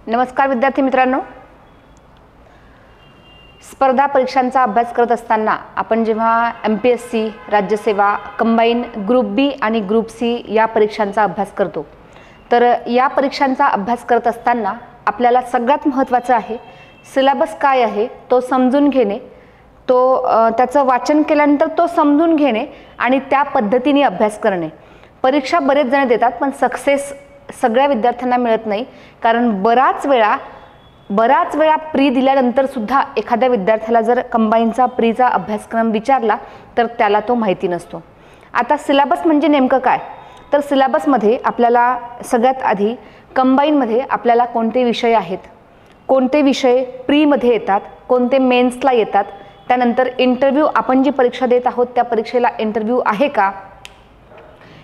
नमस्कार विद्यार्थी मित्रांनो, स्पर्धा परीक्षांचा अभ्यास करत असताना आपण जेव्हा MPSC, राज्यसेवा, कंबाईन, ग्रुप बी आणि ग्रुप सी या परीक्षांचा अभ्यास करतो, तर या परीक्षांचा अभ्यास करत असताना आपल्याला सगळ्यात महत्त्वाचं आहे सिलेबस काय आहे तो समजून घेणे, त्याचं वाचन केल्यानंतर तो समजून घेणे आणि त्या पद्धतीने अभ्यास करणे। परीक्षा बरेच जण देतात पण सक्सेस सगळ्या विद्यार्थ्यांना मिळत नाही, कारण बराच वेळा प्री दिल्यानंतर सुद्धा एखाद्या विद्यार्थ्याला जर कंबाईनचा प्रीचा अभ्यासक्रम विचारला तर त्याला तो माहिती नसतो। आता सिलेबस म्हणजे नेमकं काय, तर सिलेबसमध्ये आपल्याला सगळ्यात आधी कंबाईनमध्ये आपल्याला कोणते विषय आहेत, कोणते विषय प्रीमध्ये येतात, कोणते मेन्सला येतात, त्यानंतर इंटरव्ह्यू आपण जी परीक्षा देत आहोत त्या परीक्षेला इंटरव्ह्यू आहे का,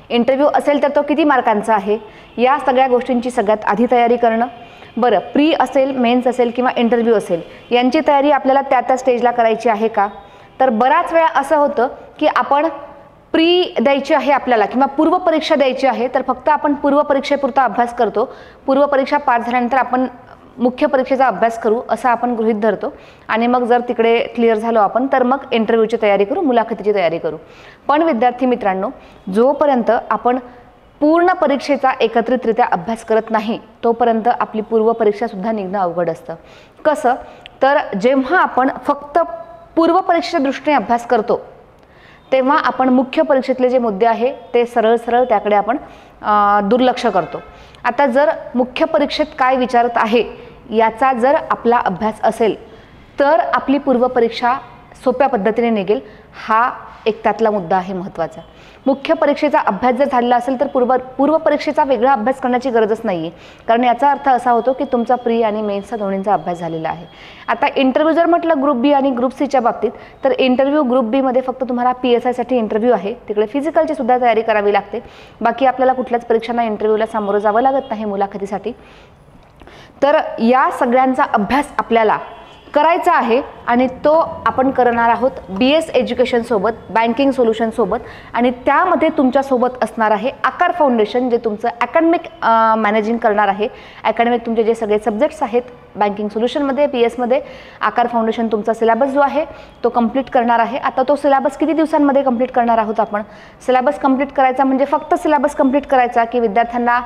इंटरव्ह्यू असेल तर तो किती मार्कांचा आहे, या सगळ्या गोष्टींची सगळ्यात आधी तयारी करणं। बरं, प्री असेल, मेन्स असेल किंवा इंटरव्ह्यू असेल यांची तयारी आपल्याला त्या स्टेजला करायची आहे का, तर बराच वेळा असं होतं की आपण प्री द्यायची आहे आपल्याला किंवा पूर्व परीक्षा द्यायची आहे तर फक्त आपण पूर्व परीक्षेपुरता अभ्यास करतो, पूर्व परीक्षा पास झाल्यानंतर आपण मुख्य परीक्षेचा अभ्यास करू असं आपण गृहीत धरतो आणि मग जर तिकडे क्लिअर झालो आपण तर मग इंटरव्ह्यूची तयारी करू, मुलाखतीची तयारी करू। पण विद्यार्थी मित्रांनो, जोपर्यंत आपण पूर्ण परीक्षेचा एकत्रितरित्या अभ्यास करत नाही तोपर्यंत आपली पूर्व परीक्षा सुद्धा निघणं अवघड असतं। कसं, तर जेव्हा आपण फक्त पूर्व परीक्षेच्या दृष्टीने अभ्यास करतो तेव्हा आपण मुख्य परीक्षेतले जे मुद्दे आहे ते सरळ त्याकडे आपण दुर्लक्ष करतो। आता जर मुख्य परीक्षेत काय विचारत आहे याचा जर आपला अभ्यास असेल तर आपली पूर्व परीक्षा सोप्या पद्धतीने निघेल, हा एक त्यातला मुद्दा आहे महत्त्वाचा। मुख्य परीक्षेचा अभ्यास जर झालेला असेल तर पूर्व परीक्षेचा वेगळा अभ्यास करण्याची गरजच नाही आहे, कारण याचा अर्थ असा होतो की तुमचा प्री आणि मेन्सचा दोन्हींचा अभ्यास झालेला आहे। आता इंटरव्ह्यू जर म्हटलं ग्रुप बी आणि ग्रुप सीच्या बाबतीत, तर इंटरव्ह्यू ग्रुप बीमध्ये फक्त तुम्हाला PSI साठी इंटरव्ह्यू आहे, तिकडे फिजिकलची सुद्धा तयारी करावी लागते, बाकी आपल्याला कुठल्याच परीक्षांना इंटरव्ह्यूला सामोरं जावं लागत नाही मुलाखतीसाठी। तर या सगळ्यांचा अभ्यास आपल्याला करायचा आहे आणि तो आपण करणार आहोत BS एज्युकेशन सोबत, बँकिंग सोल्युशन सोबत, आणि त्यामध्ये तुमच्या सोबत असणार आहे आकार फाउंडेशन, जे तुमचं अकॅडमिक मॅनेजिंग करणार आहे। अकॅडमिक तुमचे जे सगळे सब्जेक्ट्स आहेत बँकिंग सोल्युशनमध्ये, PS मध्ये आकार फाउंडेशन तुमचा सिलेबस जो आहे तो कंप्लीट करणार आहे। आता तो सिलेबस किती दिवसांमध्ये कंप्लीट करणार आहोत आपण, सिलेबस कंप्लीट करायचा म्हणजे फक्त सिलेबस कंप्लीट करायचा की विद्यार्थ्यांना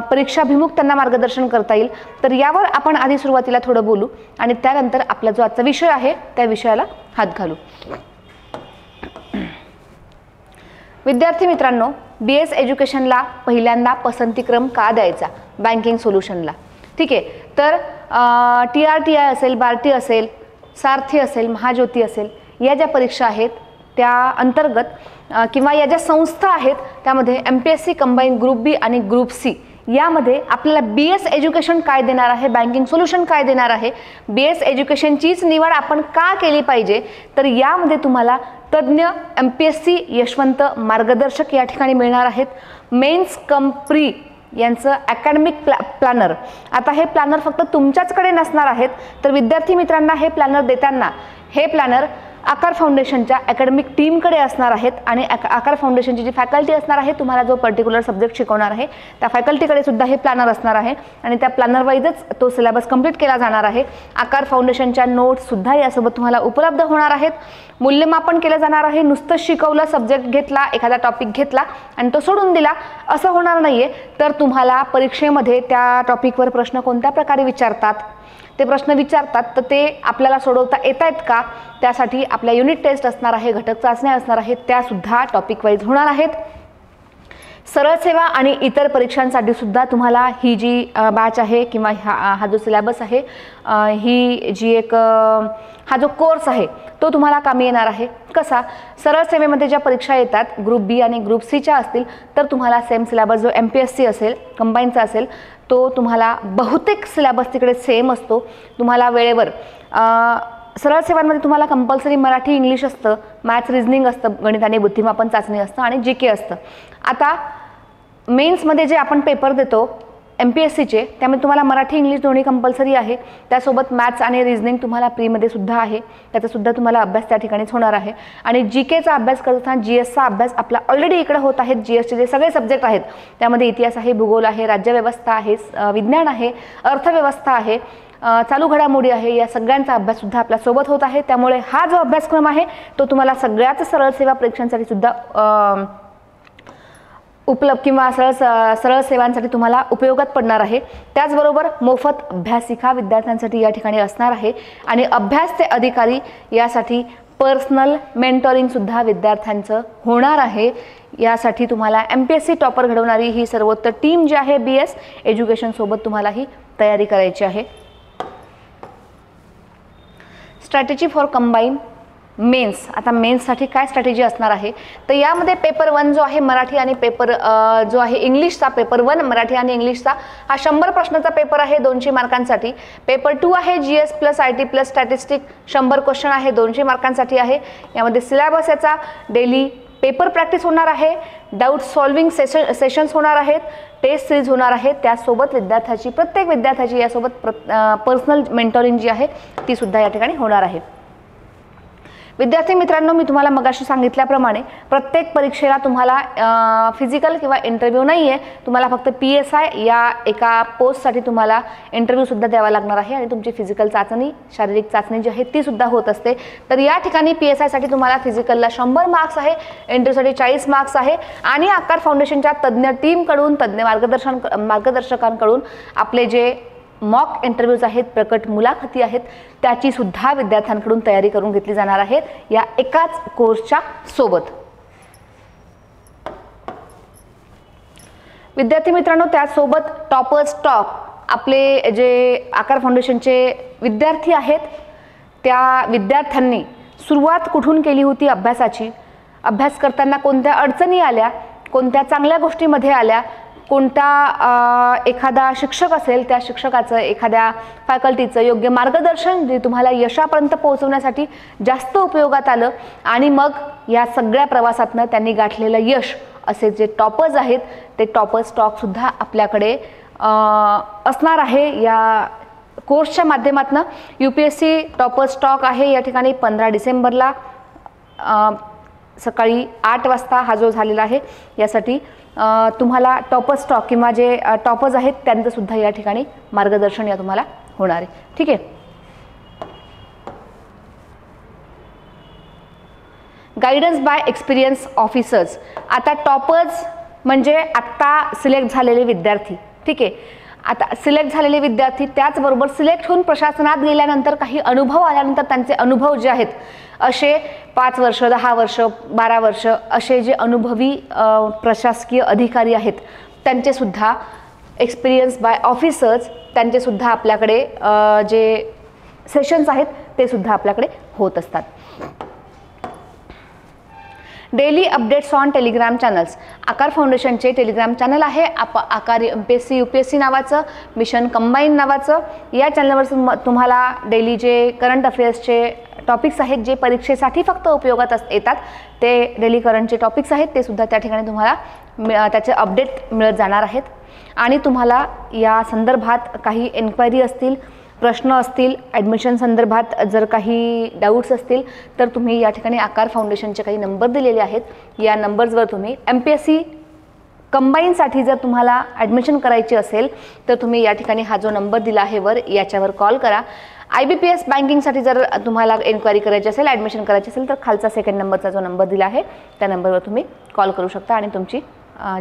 परीक्षाभिमुख त्यांना मार्गदर्शन करता येईल, तर यावर आपण आधी सुरुवातीला थोडं बोलू आणि त्यानंतर आपला जो आजचा विषय आहे त्या विषयाला हात घालू। विद्यार्थी मित्रांनो, BS एज्युकेशनला पहिल्यांदा पसंतीक्रम का द्यायचा बँकिंग सोल्युशनला, ठीक आहे, तर TRTI असेल, बार्टी असेल, सारथी असेल, महाज्योती असेल, या ज्या परीक्षा आहेत त्या अंतर्गत किंवा या ज्या संस्था आहेत त्यामध्ये MPSC, कंबाईन, ग्रुप बी आणि ग्रुप सी यामध्ये आपल्याला BS एज्युकेशन काय देणार आहे, बँकिंग सोल्युशन काय देणार आहे, BS एज्युकेशनचीच निवड आपण का केली पाहिजे, तर यामध्ये तुम्हाला तज्ज्ञ MPSC यशवंत मार्गदर्शक या ठिकाणी मिळणार आहेत। मेन्स कम प्री यांचं अकॅडमिक प्लॅनर, आता हे प्लॅनर फक्त तुमच्याचकडे नसणार आहेत, तर विद्यार्थी मित्रांना हे प्लॅनर देताना हे प्लॅनर आकार फाउंडेशनच्या अकॅडमिक टीमकडे असणार आहेत आणि आकार फाउंडेशनची जी फॅकल्टी असणार आहे, तुम्हाला जो पर्टिक्युलर सब्जेक्ट शिकवणार आहे त्या फॅकल्टीकडे सुद्धा हे प्लॅनर असणार आहे आणि त्या प्लॅनर वाईजच तो सिलेबस कंप्लीट केला जाणार आहे। आकार फाउंडेशनच्या नोट्स सुद्धा यासोबत तुम्हाला उपलब्ध होणार आहेत। मूल्यमापन केलं जाणार आहे, नुसतं शिकवलं, सब्जेक्ट घेतला, एखादा टॉपिक घेतला आणि तो सोडून दिला असं होणार नाहीये, तर तुम्हाला परीक्षेमध्ये त्या टॉपिकवर प्रश्न कोणत्या प्रकारे विचारतात, ते प्रश्न विचारतात तर ते आपल्याला सोडवता येत आहेत का, त्यासाठी आपल्या युनिट टेस्ट असणार आहे, घटक चाचण्या असणार आहेत, त्या सुद्धा टॉपिक वाईज होणार आहेत। सरळ सेवा आणि इतर परीक्षांसाठी सुद्धा तुम्हाला ही जी बॅच आहे किंवा हा जो सिलेबस आहे, ही जी एक हा जो कोर्स आहे तो तुम्हाला कामी येणार आहे। कसा, सरळ सेवेमध्ये ज्या परीक्षा येतात ग्रुप बी आणि ग्रुप सीच्या असतील तर तुम्हाला सेम सिलेबस जो MPSC असेल, कंबाईनचा असेल, तो तुम्हाला बहुतेक सिलेबस तिकडे सेम असतो। तुम्हाला वेळेवर सरळ सेवांमध्ये तुम्हाला कंपल्सरी मराठी, इंग्लिश असतं, मॅथ्स, रिझनिंग असतं, गणित आणि बुद्धिमापन चाचणी असतं आणि GK असतं। आता मेन्समध्ये जे आपण पेपर देतो MPSCचे, त्यामुळे तुम्हाला मराठी इंग्लिश दोन्ही कंपल्सरी आहे. त्यासोबत मॅथ्स आणि रिझनिंग तुम्हाला प्रीमध्ये सुद्धा आहे, त्याचासुद्धा तुम्हाला अभ्यास त्या ठिकाणीच होणार आहे. आणि GKचा अभ्यास करताना GSचा अभ्यास आपला ऑलरेडी इकडे होत आहे. GSचे जे सगळे सब्जेक्ट आहेत त्यामध्ये इतिहास आहे, भूगोल आहे, राज्यव्यवस्था आहे, विज्ञान आहे, अर्थव्यवस्था आहे, चालू घडामोडी आहे, या सगळ्यांचा अभ्यास सुद्धा आपल्या सोबत होत आहे. त्यामुळे हा जो अभ्यासक्रम आहे तो तुम्हाला सगळ्याच सरळ सेवा परीक्षांसाठी सुद्धा उपलब्ध किंवा सरळ सेवांसाठी तुम्हाला उपयोगात पडणार आहे. त्याचबरोबर मोफत अभ्यासिका विद्यार्थ्यांसाठी या ठिकाणी असणार आहे. आणि अभ्यास ते अधिकारी यासाठी पर्सनल मेंटॉरिंग सुद्धा विद्यार्थ्यांचं होणार आहे. यासाठी तुम्हाला MPSC टॉपर घडवणारी ही सर्वोत्तर टीम जी आहे BS एज्युकेशन सोबत तुम्हाला ही तयारी करायची आहे. Strategy for combine mains. आता मेन्ससाठी काय स्ट्रॅटेजी असणार आहे, तर यामध्ये पेपर 1 जो आहे मराठी आणि पेपर जो आहे इंग्लिशचा, पेपर 1 मराठी आणि इंग्लिशचा हा 100 प्रश्नाचा पेपर आहे 200 मार्कांसाठी. पेपर 2 आहे GS plus IT plus statistic 100 question आहे 200 मार्कांसाठी आहे. यामध्ये सिलेबस याचा डेली पेपर प्रॅक्टिस होणार आहे, डाऊट सॉल्विंग सेशन्स होणार आहेत, टेस्ट सिरीज होणार आहे. त्यासोबत प्रत्येक विद्यार्थ्याची यासोबत पर्सनल मेंटॉरिंग जी आहे ती सुद्धा या ठिकाणी होणार आहे. विद्यार्थी मित्रांनो, मी तुम्हाला मगाशी सांगितल्याप्रमाणे प्रत्येक परीक्षेला तुम्हाला फिजिकल किंवा इंटरव्ह्यू नाही आहे, तुम्हाला फक्त PSI या एका पोस्टसाठी तुम्हाला इंटरव्ह्यू सुद्धा द्यावा लागणार आहे. आणि तुमची फिजिकल चाचणी, शारीरिक चाचणी जी आहे ती सुद्धा होत असते. तर या ठिकाणी PSIसाठी तुम्हाला फिजिकलला 100 मार्क्स आहे, इंटरव्ह्यूसाठी 40 मार्क्स आहे. आणि आकार फाउंडेशनच्या तज्ज्ञ टीमकडून, तज्ज्ञ मार्गदर्शकांकडून आपले जे मॉक इंटरव्ह्यूज आहेत, प्रकट मुलाखती आहेत, त्याची सुद्धा विद्यार्थ्यांकडून तयारी करून घेतली जाणार आहे या एकाच कोर्सच्या सोबत. विद्यार्थी मित्रांनो, त्यासोबत टॉपर्स टॉप आपले जे आकार फाउंडेशनचे विद्यार्थी आहेत त्या विद्यार्थ्यांनी सुरुवात कुठून केली होती अभ्यासाची, अभ्यास करताना कोणत्या अडचणी आल्या, कोणत्या चांगल्या गोष्टीमध्ये आल्या, कोणता एखादा शिक्षक असेल त्या शिक्षकाचं, एखाद्या फॅकल्टीचं योग्य मार्गदर्शन जे तुम्हाला यशापर्यंत पोहोचवण्यासाठी जास्त उपयोगात आलं. आणि मग या सगळ्या प्रवासातनं त्यांनी गाठलेलं यश, असे जे टॉपर्स आहेत ते टॉपर्स स्टॉक सुद्धा आपल्याकडे असणार आहे या कोर्सच्या माध्यमातून. UPSC टॉपर स्टॉक आहे या ठिकाणी 15 डिसेंबरला सकाळी 8 वाजता हा जो झालेला आहे. यासाठी तुम्हाला टॉपर स्टॉक किंवा जे टॉपर्स आहेत त्यांचं सुद्धा या ठिकाणी मार्गदर्शन या तुम्हाला होणार आहे. ठीक आहे. Guidance by experience officers. आता टॉपर्स म्हणजे आत्ता सिलेक्ट झालेले विद्यार्थी. ठीक आहे. आता सिलेक्ट झालेले विद्यार्थी, त्याचबरोबर सिलेक्ट होऊन प्रशासनात गेल्यानंतर काही अनुभव आल्यानंतर त्यांचे अनुभव जे आहेत असे 5 वर्ष, 10 वर्ष, 12 वर्ष असे जे अनुभवी प्रशासकीय अधिकारी आहेत त्यांचेसुद्धा एक्सपिरियन्स बाय ऑफिसर्स, त्यांचेसुद्धा आपल्याकडे जे सेशन्स आहेत ते सुद्धा आपल्याकडे होत असतात. Daily updates on Telegram channels. आकार फाउंडेशनचे टेलिग्राम चॅनल आहे, आकार MPSC UPSC नावाचं, मिशन कंबाईन नावाचं. या चॅनलवर तुम्हाला डेली जे करंट अफेअर्सचे टॉपिक्स आहेत जे परीक्षेसाठी फक्त उपयोगात येतात ते डेली करंटचे टॉपिक्स आहेत ते सुद्धा त्या ठिकाणी तुम्हाला त्याचे अपडेट मिळत जाणार आहेत. आणि तुम्हाला या संदर्भात काही एन्क्वायरी असतील, प्रश्न असतील, ॲडमिशन संदर्भात जर काही डाऊट्स असतील तर तुम्ही या ठिकाणी आकार फाउंडेशनचे काही नंबर दिलेले आहेत. या नंबर्सवर तुम्ही MPSC कंबाईनसाठी जर तुम्हाला ॲडमिशन करायची असेल तर तुम्ही या ठिकाणी हा जो नंबर दिला आहे वर याच्यावर कॉल करा. IBPS बँकिंगसाठी जर तुम्हाला एन्क्वायरी करायची असेल, ॲडमिशन करायची असेल तर खालचा 2nd नंबरचा जो नंबर दिला आहे त्या नंबरवर तुम्ही कॉल करू शकता आणि तुमची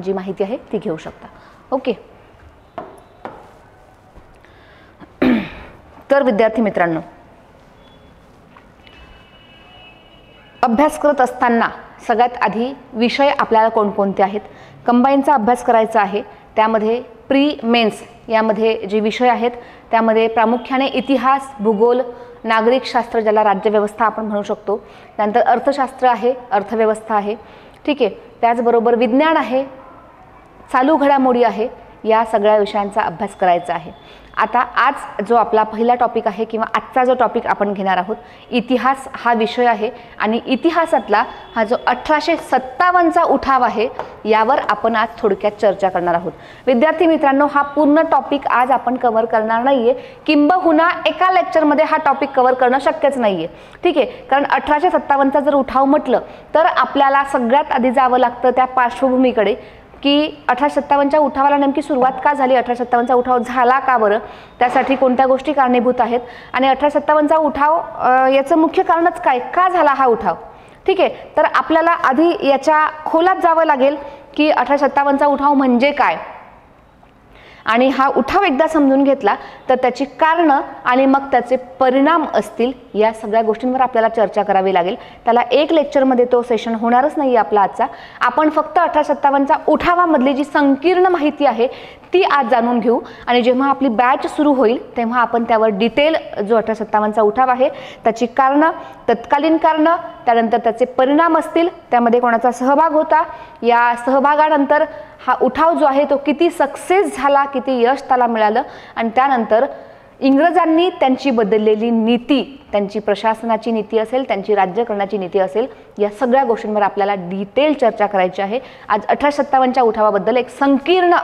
जी माहिती आहे ती घेऊ शकता. ओके. तर विद्यार्थी मित्रांनो, अभ्यास करत असताना सगळ्यात आधी विषय आपल्याला कोणकोणते आहेत. कंबाईनचा अभ्यास करायचा आहे, त्यामध्ये प्री मेन्स यामध्ये जे विषय आहेत त्यामध्ये प्रामुख्याने इतिहास, भूगोल, नागरिक शास्त्र ज्याला राज्यव्यवस्था आपण म्हणू शकतो, त्यानंतर अर्थशास्त्र आहे, अर्थव्यवस्था आहे. ठीक आहे. त्याचबरोबर विज्ञान आहे, चालू घडामोडी आहे, या सगळ्या विषयांचा अभ्यास करायचा आहे। आता आज जो आपला पहिला टॉपिक आहे किंवा आजचा जो टॉपिक आपण घेणार आहोत, इतिहास हा विषय आहे आणि इतिहासातला हा जो 1857चा उठाव आहे यावर आपण आज थोडक्यात चर्चा करणार आहोत। विद्यार्थी मित्रांनो, हा पूर्ण टॉपिक आज आपण कव्हर करणार नाहीये, किंबहुना एका लेक्चरमध्ये हा टॉपिक कव्हर करणं शक्यच नाहीये, ठीक आहे। कारण 1857चा जर उठाव म्हटलं तर आपल्याला सगळ्यात आधी जावं लागतं त्या पार्श्वभूमीकडे की 1857च्या उठावाला नेमकी सुरुवात का झाली, 1857चा उठाव झाला का बरं, त्यासाठी कोणत्या गोष्टी कारणीभूत आहेत आणि 1857चा उठाव याचं मुख्य कारणच काय, का झाला हा उठाव, ठीक आहे। तर आपल्याला आधी याच्या खोलात जावं लागेल की 1857चा उठाव म्हणजे काय आणि हा उठाव एकदा समजून घेतला तर त्याची कारणं आणि मग त्याचे परिणाम असतील या सगळ्या गोष्टींवर आपल्याला चर्चा करावी लागेल। त्याला एक लेक्चरमध्ये तो सेशन होणारच नाही आपला आजचा। आपण फक्त 1857च्या उठावामधली जी संकीर्ण माहिती आहे ती आज जाणून घेऊ आणि जेव्हा आपली बॅच सुरू होईल तेव्हा आपण त्यावर डिटेल जो 1857चा उठाव आहे त्याची कारणं, तत्कालीन कारणं, त्यानंतर त्याचे परिणाम असतील, त्यामध्ये कोणाचा सहभाग होता, या सहभागानंतर हा उठाव जो आहे तो किती सक्सेस झाला, किती यश त्याला मिळालं आणि त्यानंतर इंग्रजांनी त्यांची बदललेली नीती, त्यांची प्रशासनाची नीती असेल, त्यांची राज्य करण्याची नीती असेल, या सगळ्या गोष्टींवर आपल्याला डिटेल चर्चा करायची आहे। आज 1857च्या उठावाबद्दल एक संकीर्ण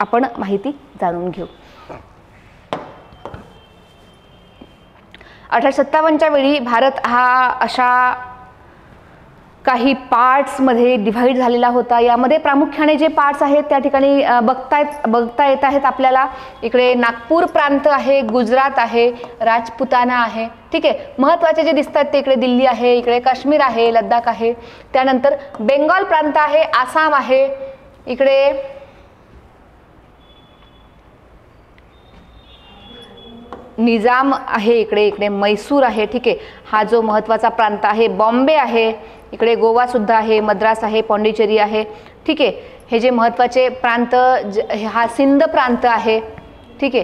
आपण माहिती जाणून घेऊ। 1857च्या वेळी भारत हा अशा काही पार्ट्समध्ये डिव्हाइड झालेला होता। यामध्ये प्रामुख्याने जे पार्ट्स आहेत त्या ठिकाणी बघता येत आहेत आपल्याला। इकडे नागपूर प्रांत आहे, गुजरात आहे, राजपुताना आहे, ठीक आहे। महत्त्वाचे जे दिसतात ते इकडे दिल्ली आहे, इकडे काश्मीर आहे, लडाख आहे, त्यानंतर बेंगॉल प्रांत आहे, आसाम आहे, इकडे निजाम आहे, इकडे मैसूर आहे, ठीक आहे। हा जो महत्त्वाचा प्रांत आहे, बॉम्बे आहे, इकडे गोवा सुद्धा आहे, मद्रास आहे, पॉंडिचेरी आहे, ठीक आहे। हे जे महत्त्वाचे प्रांत, हा सिंध प्रांत आहे, ठीक आहे।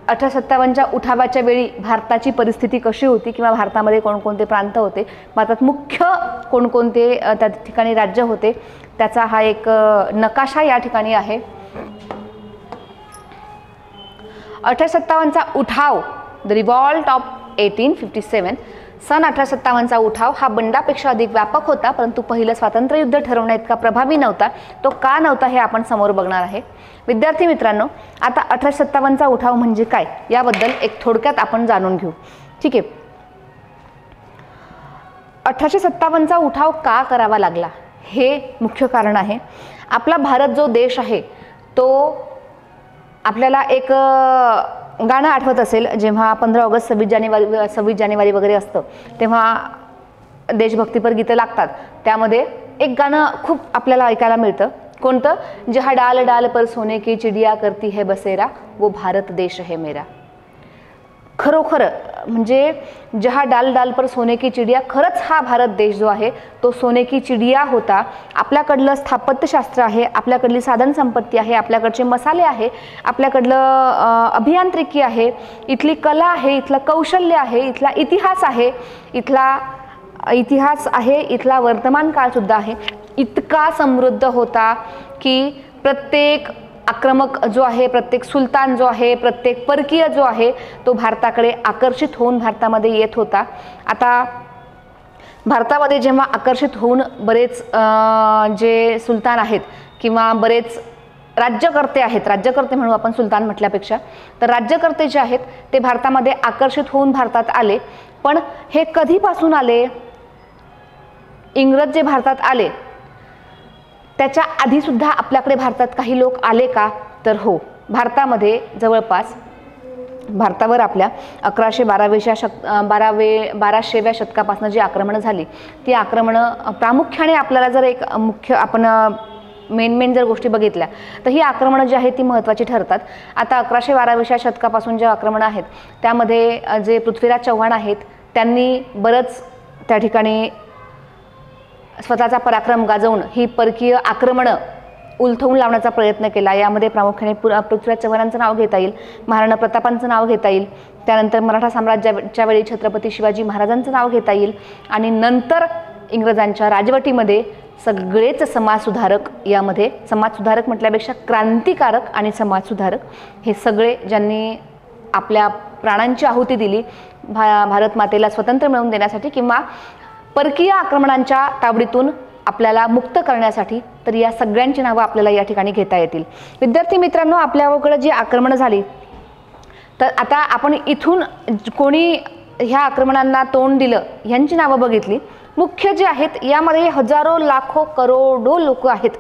1857च्या उठावाच्या वेळी भारताची परिस्थिती कशी होती किंवा भारतामध्ये कोणकोणते प्रांत होते, भारतात मुख्य कोणकोणते त्या ठिकाणी राज्य होते, त्याचा हा एक नकाशा या ठिकाणी आहे। 1857चा उठाव, द रिव्हॉल्ट ऑफ 1857, सन 1857चा उठाव हा बंडापेक्षा अधिक व्यापक होता, परंतु पहिलं स्वातंत्र्य युद्ध ठरवण्यात इतका प्रभावी नव्हता। तो का नव्हता हे आपण समोर बघणार आहे। विद्यार्थी मित्रांनो, आता 1857चा उठाव म्हणजे काय याबद्दल एक थोडक्यात आपण जाणून घेऊ, ठीक आहे। 1857चा उठाव का करावा लागला हे मुख्य कारण आहे। आपला भारत जो देश आहे तो, आपल्याला एक गाणं आठवत असेल, जेव्हा 15 ऑगस्ट 26 जानेवारी वगैरे असतं तेव्हा देशभक्तीपर गीतं लागतात, त्यामध्ये एक गाणं खूप आपल्याला ऐकायला मिळतं, कोणतं, जहाँ डाल डाल पर सोने की चिडिया करती है बसेरा वो भारत देश है मेरा। खरोखर म्हणजे जहाँ डाल डाल पर सोने की चिडिया, खरंच हा भारत देश जो आहे तो सोने की चिडिया होता। आपल्याकडलं स्थापत्यशास्त्र आहे, आपल्याकडली साधन संपत्ती आहे, आपल्याकडचे मसाले आहे, आपल्याकडलं अभियांत्रिकी आहे, इथली कला आहे, इथलं कौशल्य आहे, इथला इतिहास आहे, इथला वर्तमान काळ सुद्धा आहे, इतका समृद्ध होता की प्रत्येक आक्रमक जो आहे, प्रत्येक सुलतान जो आहे, प्रत्येक परकीय जो आहे तो भारताकडे आकर्षित होऊन भारतामध्ये येत होता। आता भारतामध्ये जेव्हा आकर्षित होऊन बरेच जे सुलतान आहेत किंवा बरेच राज्यकर्ते आहेत, राज्यकर्ते म्हणू आपण सुलतान म्हटल्यापेक्षा, तर राज्यकर्ते जे आहेत ते भारतामध्ये आकर्षित होऊन भारतात आले। पण हे कधीपासून आले, इंग्रज जे भारतात आले त्याच्या आधी सुद्धा आपल्याकडे भारतात काही लोक आले का, तर हो, भारतामध्ये जवळपास भारतावर आपल्या 1200व्या शतकापासून जी आक्रमणं झाली ती आक्रमणं प्रामुख्याने आपल्याला जर एक मुख्य आपण मेन जर गोष्टी बघितल्या तर ही आक्रमणं जी आहेत ती महत्त्वाची ठरतात। आता 1112व्या शतकापासून जे आक्रमणं आहेत त्यामध्ये जे पृथ्वीराज चव्हाण आहेत त्यांनी बरंच त्या ठिकाणी स्वतःचा पराक्रम गाजवून ही परकीय आक्रमणं उलथवून लावण्याचा प्रयत्न केला। यामध्ये प्रामुख्याने पृथ्वीराज चव्हाणांचं नाव घेता येईल, महाराणा प्रतापांचं नाव घेता येईल, त्यानंतर मराठा साम्राज्याच्या वेळी छत्रपती शिवाजी महाराजांचं नाव घेता येईल आणि नंतर इंग्रजांच्या राजवटीमध्ये सगळेच समाजसुधारक यामध्ये, समाजसुधारक म्हटल्यापेक्षा क्रांतिकारक आणि समाजसुधारक हे सगळे ज्यांनी आपल्या प्राणांची आहुती दिली भारत मातेला स्वतंत्र मिळवून देण्यासाठी किंवा परकीय आक्रमणांच्या तावडीतून आपल्याला मुक्त करण्यासाठी, तर या सगळ्यांची नावं आपल्याला या ठिकाणी घेता येतील. विद्यार्थी मित्रांनो, आपल्याकडे जी आक्रमणं झाली, तर आता आपण इथून कोणी ह्या आक्रमणांना तोंड दिलं ह्यांची नावं बघितली. मुख्य जे आहेत यामध्ये हजारो लाखो करोडो लोक आहेत.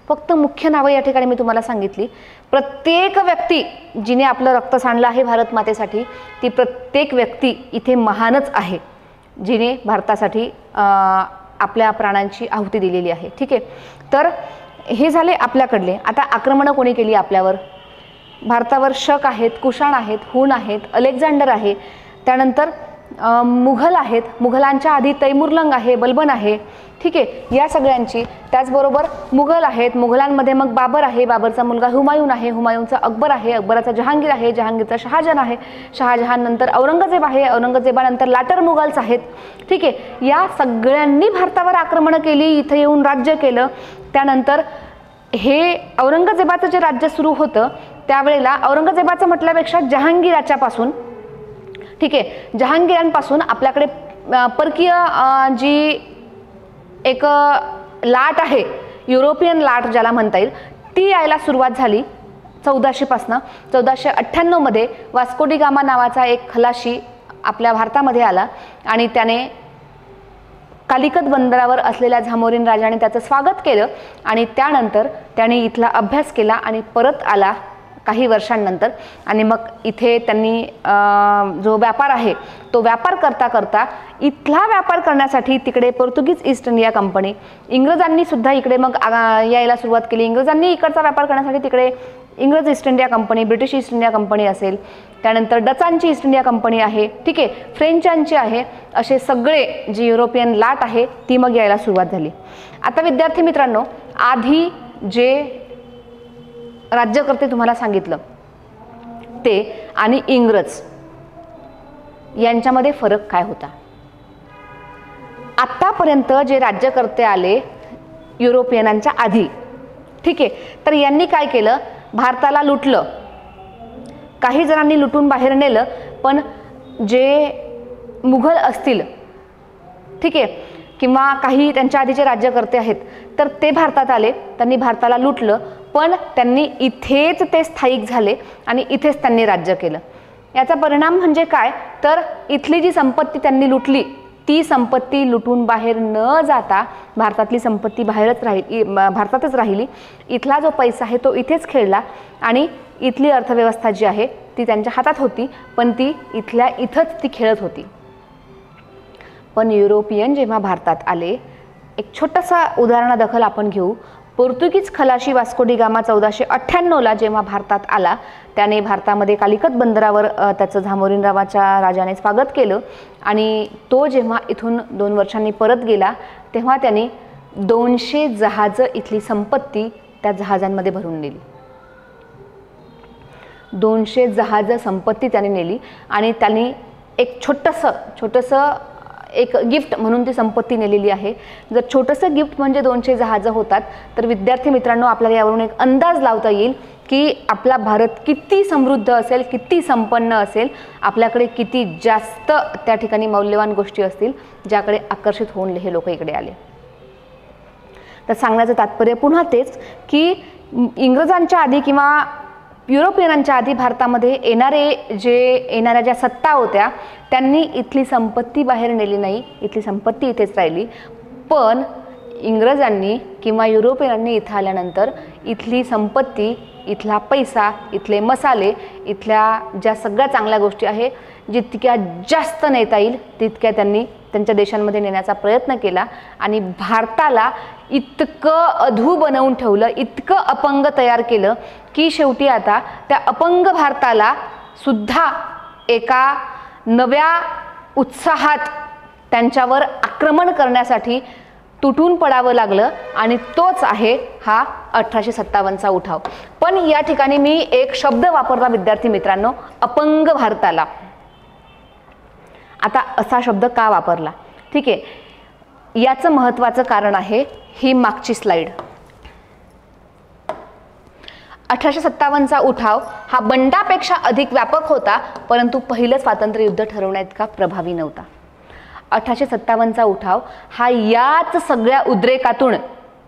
फक्त मुख्य नावं या ठिकाणी मी तुम्हाला सांगितली. प्रत्येक व्यक्ती जिने आपलं रक्त सांडलं आहे भारत मातेसाठी, ती प्रत्येक व्यक्ती इथे महानच आहे, जिने भारतासाठी आपल्या प्राणांची आहुती दिलेली आहे. ठीक आहे, तर हे झाले आपल्याकडले. आता आक्रमणं कोणी केली आपल्यावर? भारतावर शक आहेत, कुषाण आहेत, हुन आहेत, अलेक्झांडर आहे, त्यानंतर मुघल आहेत, मुघलांच्या आधी तैमुरलंग आहे, बलबन आहे. ठीक आहे, या सगळ्यांची. त्याचबरोबर मुघल आहेत, मुघलांमध्ये मग बाबर आहे, बाबरचा मुलगा हुमायून आहे, हुमायूनचा अकबर आहे, अकबराचा जहांगीर आहे, जहांगीरचा शहाजहान आहे, शहाजहान नंतर औरंगजेब आहे, औरंगजेबानंतर लाटर मुघल्स आहेत. ठीक आहे, या सगळ्यांनी भारतावर आक्रमणं केली, इथे येऊन राज्य केलं. त्यानंतर हे औरंगजेबाचं जे राज्य सुरू होतं त्यावेळेला औरंगजेबाचं म्हटल्यापेक्षा जहांगीराच्या पासून, ठीक आहे, जहांगीरांपासून आपल्याकडे परकीय जी एक लाट आहे, युरोपियन लाट ज्याला म्हणता येईल, ती यायला सुरुवात झाली 1400 पासनं. 1498 मध्ये वास्को डी गामा नावाचा एक खलाशी आपल्या भारतामध्ये आला आणि त्याने कालिकत बंदरावर असलेल्या झामोरीन राजाने त्याचं स्वागत केलं आणि त्यानंतर त्याने इथला अभ्यास केला आणि परत आला काही वर्षांनंतर. आणि मग इथे त्यांनी जो व्यापार आहे तो व्यापार करता करता इथला व्यापार करण्यासाठी तिकडे पोर्तुगीज ईस्ट इंडिया कंपनी, इंग्रजांनी सुद्धा इकडे मग यायला सुरुवात केली. इंग्रजांनी इकडचा व्यापार करण्यासाठी तिकडे इंग्रज east India company, British east India company असेल, त्यानंतर डचांची ईस्ट इंडिया कंपनी आहे, ठीक आहे, फ्रेंचांची आहे, असे सगळे जी युरोपियन लाट आहे ती मग यायला सुरुवात झाली. आता विद्यार्थी मित्रांनो, आधी जे राज्यकर्ते तुम्हाला सांगितलं ते आणि इंग्रज यांच्यामध्ये फरक काय होता? आतापर्यंत जे राज्यकर्ते आले युरोपियनांच्या आधी, ठीक आहे, तर यांनी काय केलं? भारताला लुटलं, काही जणांनी लुटून बाहेर नेलं, पण जे मुघल असतील, ठीक आहे, किंवा काही त्यांच्या आधीचे राज्यकर्ते आहेत, तर ते भारतात आले, त्यांनी भारताला लुटलं, पण त्यांनी इथेच ते स्थायिक झाले आणि इथेच त्यांनी राज्य केलं. याचा परिणाम म्हणजे काय? तर इथली जी संपत्ती त्यांनी लुटली ती संपत्ती लुटून बाहेर न जाता भारतातली संपत्ती भारतातच राहिली. इथला जो पैसा आहे तो इथेच खेळला आणि इथली अर्थव्यवस्था जी आहे ती त्यांच्या हातात होती, पण ती इथल्या इथंच ती खेळत होती. पण युरोपियन जेव्हा भारतात आले, एक छोटासा उदाहरणादाखल आपण घेऊ. पोर्तुगीज खलाशी वास्को डी गामा 1498ला जेव्हा भारतात आला, त्याने भारतामध्ये कालिकत बंदरावर त्याचं झामोरीन नावाच्या राजाने स्वागत केलं आणि तो जेव्हा इथून 2 वर्षांनी परत गेला तेव्हा त्याने 200 जहाजं इथली संपत्ती त्या जहाजांमध्ये भरून नेली. 200 जहाजं संपत्ती त्याने नेली आणि त्यांनी एक छोटंसं एक गिफ्ट म्हणून ती संपत्ती नेलेली आहे. जर छोटंसं गिफ्ट म्हणजे 200 जहाजं होतात, तर विद्यार्थी मित्रांनो आपल्याला यावरून एक अंदाज लावता येईल की आपला भारत किती समृद्ध असेल, किती संपन्न असेल, आपल्याकडे किती जास्त त्या ठिकाणी मौल्यवान गोष्टी असतील ज्याकडे आकर्षित होऊन हे लोक इकडे आले. तर सांगण्याचं तात्पर्य पुन्हा तेच की इंग्रजांच्या आधी किंवा युरोपियनांच्या आधी भारतामध्ये येणाऱ्या ज्या सत्ता होत्या त्यांनी इथली संपत्ती बाहेर नेली नाही, इथली संपत्ती इथेच राहिली. पण इंग्रजांनी किंवा युरोपियनांनी इथं आल्यानंतर इथली संपत्ती, इथला पैसा, इथले मसाले, इथल्या ज्या सगळ्या चांगल्या गोष्टी आहे जितक्या जास्त नेता येईल तितक्या त्यांनी त्यांच्या देशांमध्ये नेण्याचा प्रयत्न केला आणि भारताला इतकं अधू बनवून ठेवलं, इतकं अपंग तयार केलं की शेवटी आता त्या अपंग भारताला सुद्धा एका नव्या उत्साहात त्यांच्यावर आक्रमण करण्यासाठी तुटून पडावं लागलं आणि तोच आहे हा 1857चा उठाव. पण या ठिकाणी मी एक शब्द वापरला विद्यार्थी मित्रांनो, अपंग भारताला. आता असा शब्द का वापरला? ठीक आहे, याचं महत्त्वाचं कारण आहे ही मागची स्लाइड. 1857चा उठाव हा बंडापेक्षा अधिक व्यापक होता, परंतु पहिलं स्वातंत्र्य युद्ध ठरवण्याइतका प्रभावी नव्हता. 1857चा उठाव हा याच सगळ्या उद्रेकातून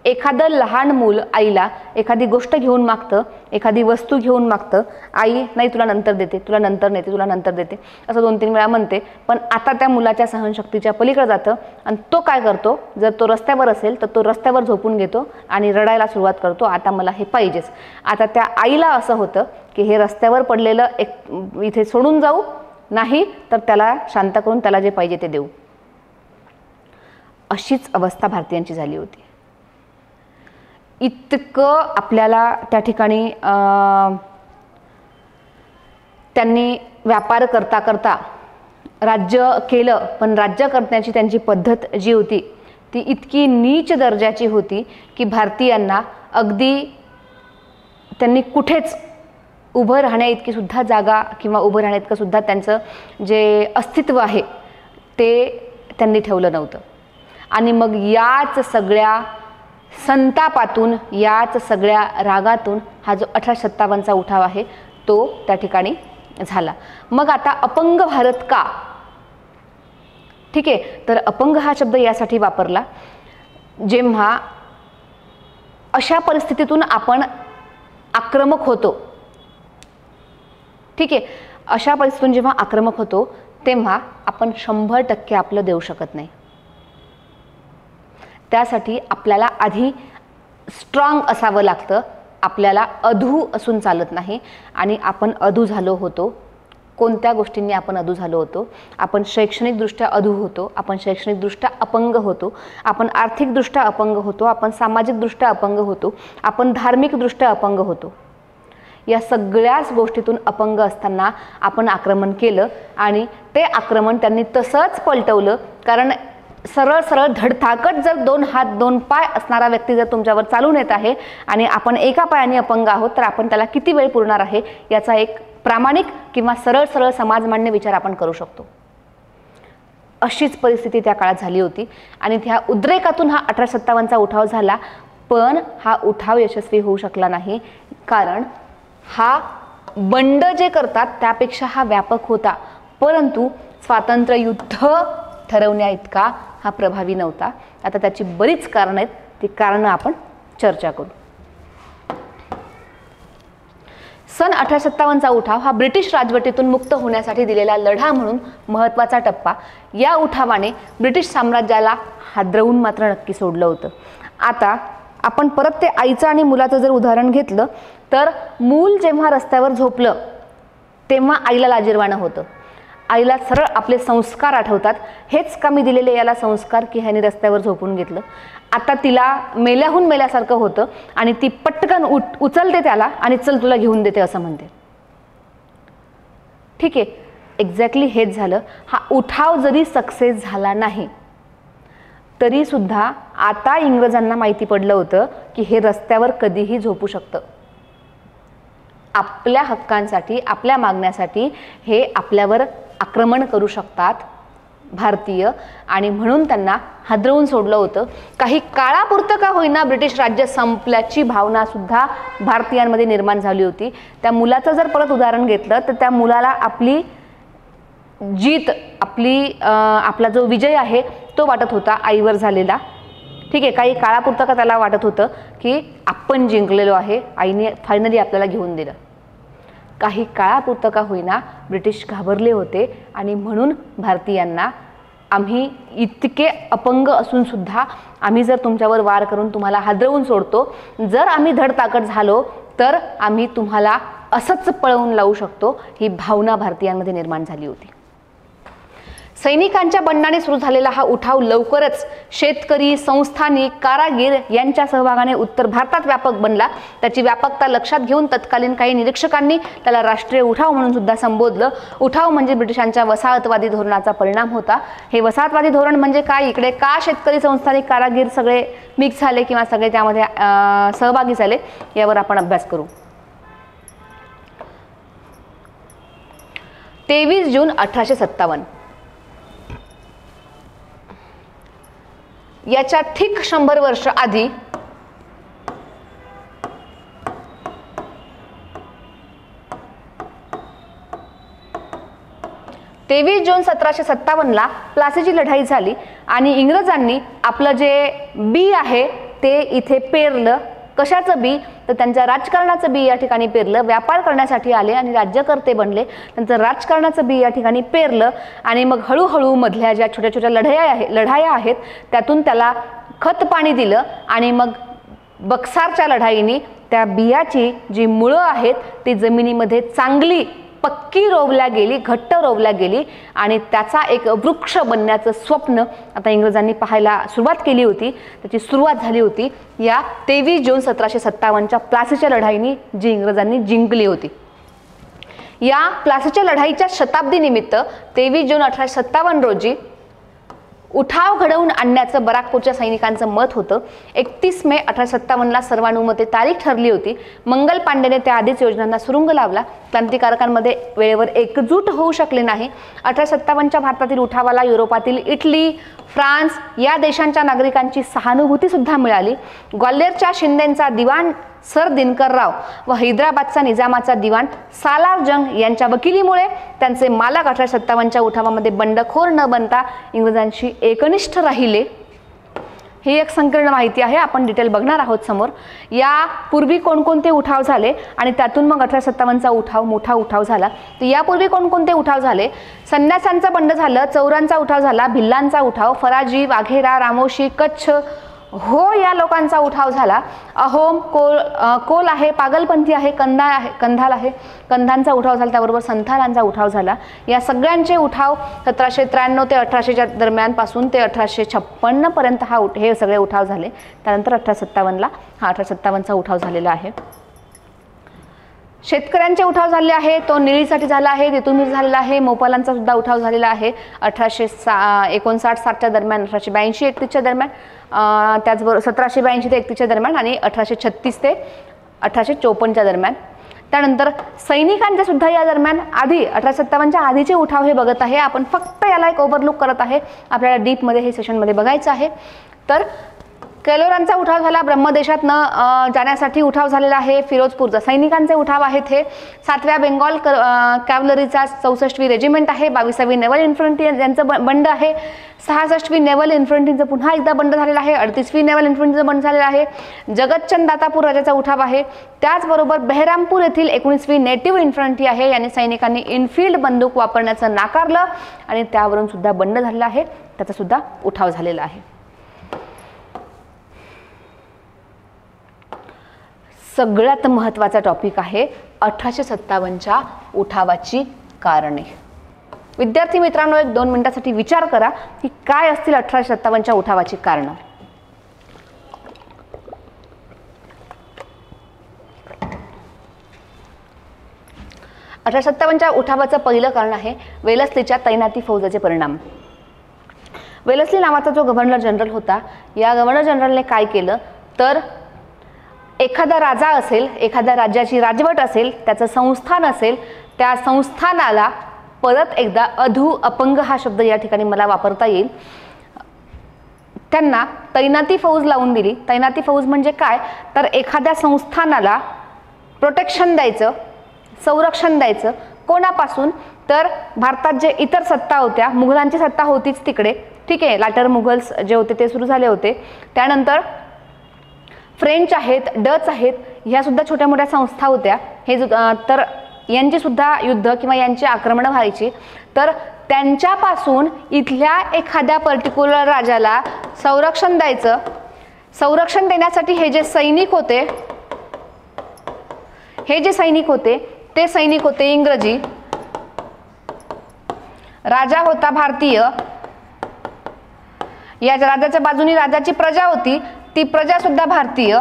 एखादं लहान मूल आईला एखादी गोष्ट घेऊन मागतं, एखादी वस्तू घेऊन मागतं, आई नाही तुला नंतर देते, तुला नंतर नेते, तुला नंतर देते असं 2-3 वेळा म्हणते, पण आता त्या मुलाच्या सहनशक्तीच्या पलीकडे जातं आणि तो काय करतो, जर तो रस्त्यावर असेल तर तो रस्त्यावर झोपून घेतो आणि रडायला सुरुवात करतो, आता मला हे पाहिजेच. आता त्या आईला असं होतं की हे रस्त्यावर पडलेलं एक इथे सोडून जाऊ, नाही तर त्याला शांत करून त्याला जे पाहिजे ते देऊ. अशीच अवस्था भारतीयांची झाली होती. इतकं आपल्याला त्या ठिकाणी त्यांनी व्यापार करता करता राज्य केलं, पण राज्य करण्याची त्यांची पद्धत जी होती ती इतकी नीच दर्जाची होती की भारतीयांना अगदी त्यांनी कुठेच उभं राहण्या इतकी सुद्धा जागा किंवा उभं राहण्या इतकं सुद्धा त्यांचं जे अस्तित्व आहे ते त्यांनी ठेवलं नव्हतं. आणि मग याच सगळ्या संतापातून, याच सगळ्या रागातून हा जो 1857चा उठाव आहे तो त्या ठिकाणी झाला. मग आता अपंग भारत का? ठीक आहे, तर अपंग हा शब्द यासाठी वापरला जेव्हा अशा परिस्थितीतून आपण आक्रमक होतो. ठीक आहे, अशा परिस्थितीतून जेव्हा आक्रमक होतो तेव्हा आपण 100% आपलं देऊ शकत नाही. त्यासाठी आपल्याला आधी स्ट्रॉंग असावं लागतं, आपल्याला अधू असून चालत नाही. आणि आपण अधू झालो होतो. कोणत्या गोष्टींनी आपण अधू झालो होतो? आपण शैक्षणिकदृष्ट्या अधू होतो, आपण शैक्षणिकदृष्ट्या अपंग होतो, आपण आर्थिकदृष्ट्या अपंग होतो, आपण सामाजिकदृष्ट्या अपंग होतो, आपण धार्मिकदृष्ट्या अपंग होतो. या सगळ्याच गोष्टीतून अपंग असताना आपण आक्रमण केलं आणि ते आक्रमण त्यांनी तसंच पलटवलं. कारण सरळ सरळ धडधाकट जर 2 हात 2 पाय असणारा व्यक्ती जर तुमच्यावर चालून येत आहे आणि आपण एका पायाने अपंग आहोत तर आपण त्याला किती वेळ पुरणार आहे याचा एक प्रामाणिक किंवा सरळ सरळ समाजमान्य विचार आपण करू शकतो. अशीच परिस्थिती त्या काळात झाली होती आणि त्या उद्रेकातून हा 1857चा उठाव झाला. पण हा उठाव यशस्वी होऊ शकला नाही, कारण हा बंड जे करतात त्यापेक्षा हा व्यापक होता, परंतु स्वातंत्र्य युद्ध ठरवण्या इतका हा प्रभावी नव्हता. आता त्याची बरीच कारणं आहेत, ती कारणं आपण चर्चा करू. सन 1857चा उठाव हा ब्रिटिश राजवटीतून मुक्त होण्यासाठी दिलेला लढा म्हणून महत्त्वाचा टप्पा. या उठावाने ब्रिटिश साम्राज्याला हादरवून मात्र नक्की सोडलं होतं. आता आपण परत ते आईचं आणि मुलाचं जर उदाहरण घेतलं तर मूल जेव्हा रस्त्यावर झोपलं तेव्हा आईला लाजिरवाणं होतं. आईला सरळ आपले संस्कार आठवतात. हेच का मी दिलेले याला संस्कार की ह्याने रस्त्यावर झोपून घेतलं. आता तिला मेल्याहून मेल्यासारखं होतं आणि ती पटकन उचलते त्याला आणि चल तुला घेऊन देते असं म्हणते. ठीक आहे, एक्झॅक्टली हेच झालं. हा उठाव जरी सक्सेस झाला नाही तरी सुद्धा आता इंग्रजांना माहिती पडलं होतं की हे रस्त्यावर कधीही झोपू शकतं. आपल्या हक्कांसाठी, आपल्या मागण्यासाठी हे आपल्यावर आक्रमण करू शकतात भारतीय, आणि म्हणून त्यांना हादरवून सोडलं होतं. काही काळापुरतं का होईना ब्रिटिश राज्य संपल्याची भावना सुद्धा भारतीयांमध्ये निर्माण झाली होती. त्या मुलाचं जर परत उदाहरण घेतलं तर त्या मुलाला आपली जीत, आपला जो विजय आहे तो वाटत होता आईवर झालेला. ठीक आहे, काही काळापुरतं का त्याला वाटत होतं की आपण जिंकलेलो आहे, आईने फायनली आपल्याला घेऊन दिलं. काही काळापुरतं का होईना ब्रिटिश घाबरले होते आणि म्हणून भारतीयांना आम्ही इतके अपंग असून सुद्धा आम्ही जर तुमच्यावर वार करून तुम्हाला हादरवून सोडतो, जर आम्ही धडताकट झालो तर आम्ही तुम्हाला असंच पळवून लावू शकतो, ही भावना भारतीयांमध्ये निर्माण झाली होती. सैनिकांच्या बंडाने सुरू झालेला हा उठाव लवकरच शेतकरी, संस्थानिक, कारागीर यांच्या सहभागाने उत्तर भारतात व्यापक बनला. त्याची व्यापकता लक्षात घेऊन तत्कालीन काही निरीक्षकांनी त्याला राष्ट्रीय उठाव म्हणून सुद्धा संबोधलं. उठाव म्हणजे ब्रिटिशांच्या वसाहतवादी धोरणाचा परिणाम होता. हे वसाहतवादी धोरण म्हणजे काय, इकडे का शेतकरी, संस्थानिक, कारागीर सगळे मिक्स झाले किंवा सगळे त्यामध्ये सहभागी झाले, यावर आपण अभ्यास करू. 23 जून 1857 याच्या ठीक 100 वर्ष आधी 23 जून 1757ला प्लासीची लढाई झाली आणि इंग्रजांनी आपलं जे बी आहे ते इथे पेरलं. कशाचं बी? तर त्यांच्या राजकारणाचं बी या ठिकाणी पेरलं. व्यापार करण्यासाठी आले आणि राज्यकर्ते बनले. त्यांचं राजकारणाचं बी या ठिकाणी पेरलं आणि मग हळूहळू मधल्या ज्या छोट्या छोट्या लढाया आहेत त्यातून त्याला खत पाणी दिलं आणि मग बक्सारच्या लढाईनी त्या बियाची जी मुळं आहेत ती जमिनीमध्ये चांगली पक्की रोवल्या गेली, घट्ट रोवल्या गेली आणि त्याचा एक वृक्ष बनण्याचं स्वप्न आता इंग्रजांनी पाहायला सुरुवात केली होती. त्याची सुरुवात झाली होती या 23 जून 1757च्या प्लासीच्या लढाईनी जी इंग्रजांनी जिंकली होती. या प्लासीच्या लढाईच्या शताब्दी निमित्त 23 जून 1857 रोजी उठाव घडवून आणण्याचं बराकपूरच्या सैनिकांचं मत होतं. 31 मे 1857ला सर्वानुमते तारीख ठरली होती. मंगल पांडेने त्या आधीच योजनांना सुरुंग लावला. क्रांतिकारकांमध्ये वेळेवर एकजूट होऊ शकले नाही. 1857च्या भारतातील उठावाला युरोपातील इटली, फ्रान्स या देशांच्या नागरिकांची सहानुभूती सुद्धा मिळाली. ग्वाल्हेरच्या शिंदेंचा दिवाण सर दिनकरराव व हैदराबादचा निजामाचा दिवाण सालार जंग यांच्या वकिलीमुळे त्यांचे मालक 1857च्या उठावामध्ये बंडखोर न बनता इंग्रजांशी एकनिष्ठ राहिले. ही एक संकीर्ण माहिती आहे, आपण डिटेल बघणार आहोत समोर. या पूर्वी कोणकोणते उठाव झाले आणि त्यातून मग 1857चा उठाव मोठा उठाव झाला. तर यापूर्वी कोणकोणते उठाव झाले? संन्यासांचा बंड झालं, चौरांचा उठाव झाला, भिल्लांचा उठाव, फराजी, वाघेरा, रामोशी, कच्छ हो या लोकांचा उठाव झाला. अहोम, कोल आहे, पागलपंथी आहे, कंधाल आहे, कंधांचा उठाव झाला. त्याबरोबर संथालांचा उठाव झाला. या सगळ्यांचे उठाव 1793 ते 1800च्या दरम्यान पासून ते 1856 पर्यंत हे सगळे उठाव झाले. त्यानंतर 1857चा उठाव झालेला आहे. शेतकऱ्यांचे उठाव झाले आहे, तो निळीसाठी झाला आहे, तितुमीर झालेला आहे. मोपालांचा सुद्धा उठाव झालेला आहे 1859-60च्या दरम्यान, 1882-31च्या दरम्यान, त्याचबरोबर 1782 ते 31च्या दरम्यान आणि 1836 ते 1854च्या दरम्यान. त्यानंतर सैनिकांचे सुद्धा या दरम्यान आधी 1857च्या आधीचे उठाव हे बघत आहे आपण. फक्त याला एक ओव्हरलुक करत आहे, आपल्याला डीपमध्ये हे सेशनमध्ये बघायचं आहे. तर केलोरांचा उठाव झाला, ब्रह्मदेशात न जाण्यासाठी उठाव झालेला आहे. फिरोजपूरचा सैनिकांचे उठाव आहेत हे. 7व्या बेंगॉल कॅव्हलरीचा 64वी रेजिमेंट आहे. 22वी नेव्हल इन्फंट्री यांचं बंड आहे. 66वी नेव्हल इन्फंट्रीचं पुन्हा एकदा बंड झालेला आहे. 38वी नेव्हल इन्फंट्रीचं बंड झालेलं आहे. जगतचंद दातापूर राजाचा उठाव आहे. त्याचबरोबर बेहरामपूर येथील 19वी नेटिव्ह इन्फंट्री आहे. यांनी सैनिकांनी इनफिल्ड बंदूक वापरण्याचं नाकारलं आणि त्यावरून सुद्धा बंड झालेला आहे. त्याचा सुद्धा उठाव झालेला आहे. सगळ्यात महत्त्वाचा टॉपिक आहे 1857च्या उठावाची कारणे. विद्यार्थी मित्रांनो, 1-2 मिनिटांसाठी विचार करा की काय असतील 1857च्या उठावाची कारणं. च्या उठावाचं पहिलं कारण आहे वेलस्लीच्या तैनाती फौजेचे परिणाम. वेलस्ली नावाचा जो गव्हर्नर जनरल होता, या गव्हर्नर जनरलने काय केलं तर एखादा राजा असेल, एखाद्या राज्याची राजवट असेल, त्याचं संस्थान असेल, त्या संस्थानाला परत एकदा अपंग हा शब्द या ठिकाणी मला वापरता येईल, त्यांना तैनाती फौज लावून दिली. तैनाती फौज म्हणजे काय तर एखाद्या संस्थानाला प्रोटेक्शन द्यायचं, संरक्षण द्यायचं. कोणापासून तर भारतात जे इतर सत्ता होत्या, मुघलांची सत्ता होतीच तिकडे, ठीक आहे, लाटर मुघल्स जे होते ते सुरू झाले होते. त्यानंतर फ्रेंच आहेत, डच आहेत, ह्या सुद्धा छोट्या मोठ्या संस्था होत्या. हे तर यांची सुद्धा युद्ध किंवा यांची आक्रमणं व्हायची. तर त्यांच्यापासून इथल्या एखाद्या पर्टिक्युलर राजाला संरक्षण द्यायचं. संरक्षण देण्यासाठी हे जे सैनिक होते ते सैनिक होते इंग्रजी. राजा होता भारतीय. या राजाच्या बाजूनी राजाची प्रजा होती, ती प्रजा सुद्धा भारतीय.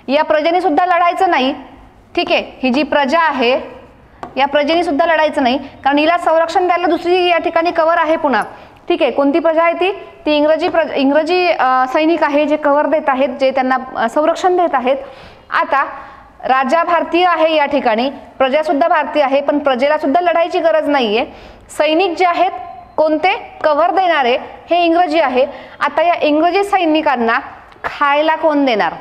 या प्रजेने सुद्धा लढायचं नाही, ठीक आहे. ही जी प्रजा आहे या प्रजेने सुद्धा लढायचं नाही, कारण हिला संरक्षण द्यायला दुसरी या ठिकाणी कवर आहे पुन्हा, ठीक आहे. कोणती प्रजा आहे ती इंग्रजी सैनिक आहे जे कवर देत आहेत, जे त्यांना संरक्षण देत आहेत. आता राजा भारतीय आहे या ठिकाणी, प्रजा सुद्धा भारतीय आहे, पण प्रजेला सुद्धा लढायची गरज नाहीये. सैनिक जे आहेत कोणते? कव्हर देणारे हे इंग्रजी आहे. आता या इंग्रजी सैनिकांना खायला कोण देणार?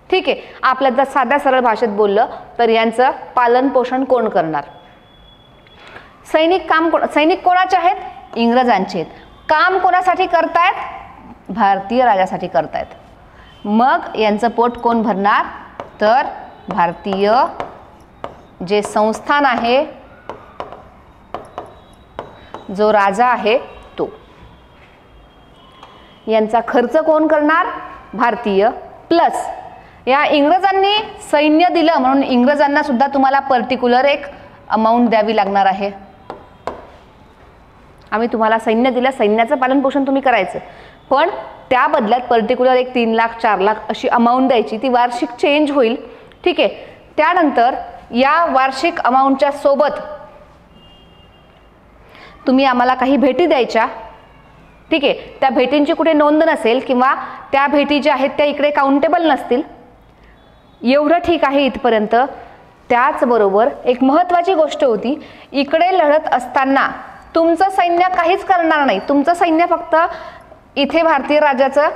ठीक आहे, आपल्या जर साध्या सरळ भाषेत बोललं तर यांचं पालन पोषण कोण करणार? सैनिक कोणाचे आहेत? इंग्रजांचे आहेत. काम कोणासाठी करतायत? भारतीय राजासाठी करतायत. मग यांचं पोट कोण भरणार? तर भारतीय जे संस्थान आहे, जो राजा आहे तो. यांचा खर्च कोण करणार? भारतीय. प्लस या इंग्रजांनी सैन्य दिलं म्हणून इंग्रजांना सुद्धा तुम्हाला पर्टिक्युलर एक अमाऊंट द्यावी लागणार आहे. आम्ही तुम्हाला सैन्य दिलं, सैन्याचं पालन पोषण तुम्ही करायचं, पण त्या बदल्यात पर्टिक्युलर एक 3 लाख 4 लाख अशी अमाऊंट द्यायची. ती वार्षिक चेंज होईल. ठीक आहे. त्यानंतर या वार्षिक अमाऊंटच्या सोबत तुम्ही आम्हाला काही भेटी द्यायच्या. ठीक आहे. त्या भेटींची कुठे नोंद नसेल किंवा त्या भेटी ज्या आहेत त्या इकडे काउंटेबल नसतील. एवढं ठीक आहे इथपर्यंत. त्याचबरोबर एक महत्त्वाची गोष्ट होती, इकडे लढत असताना तुमचं सैन्य काहीच करणार नाही. तुमचं सैन्य फक्त इथे भारतीय राजाचं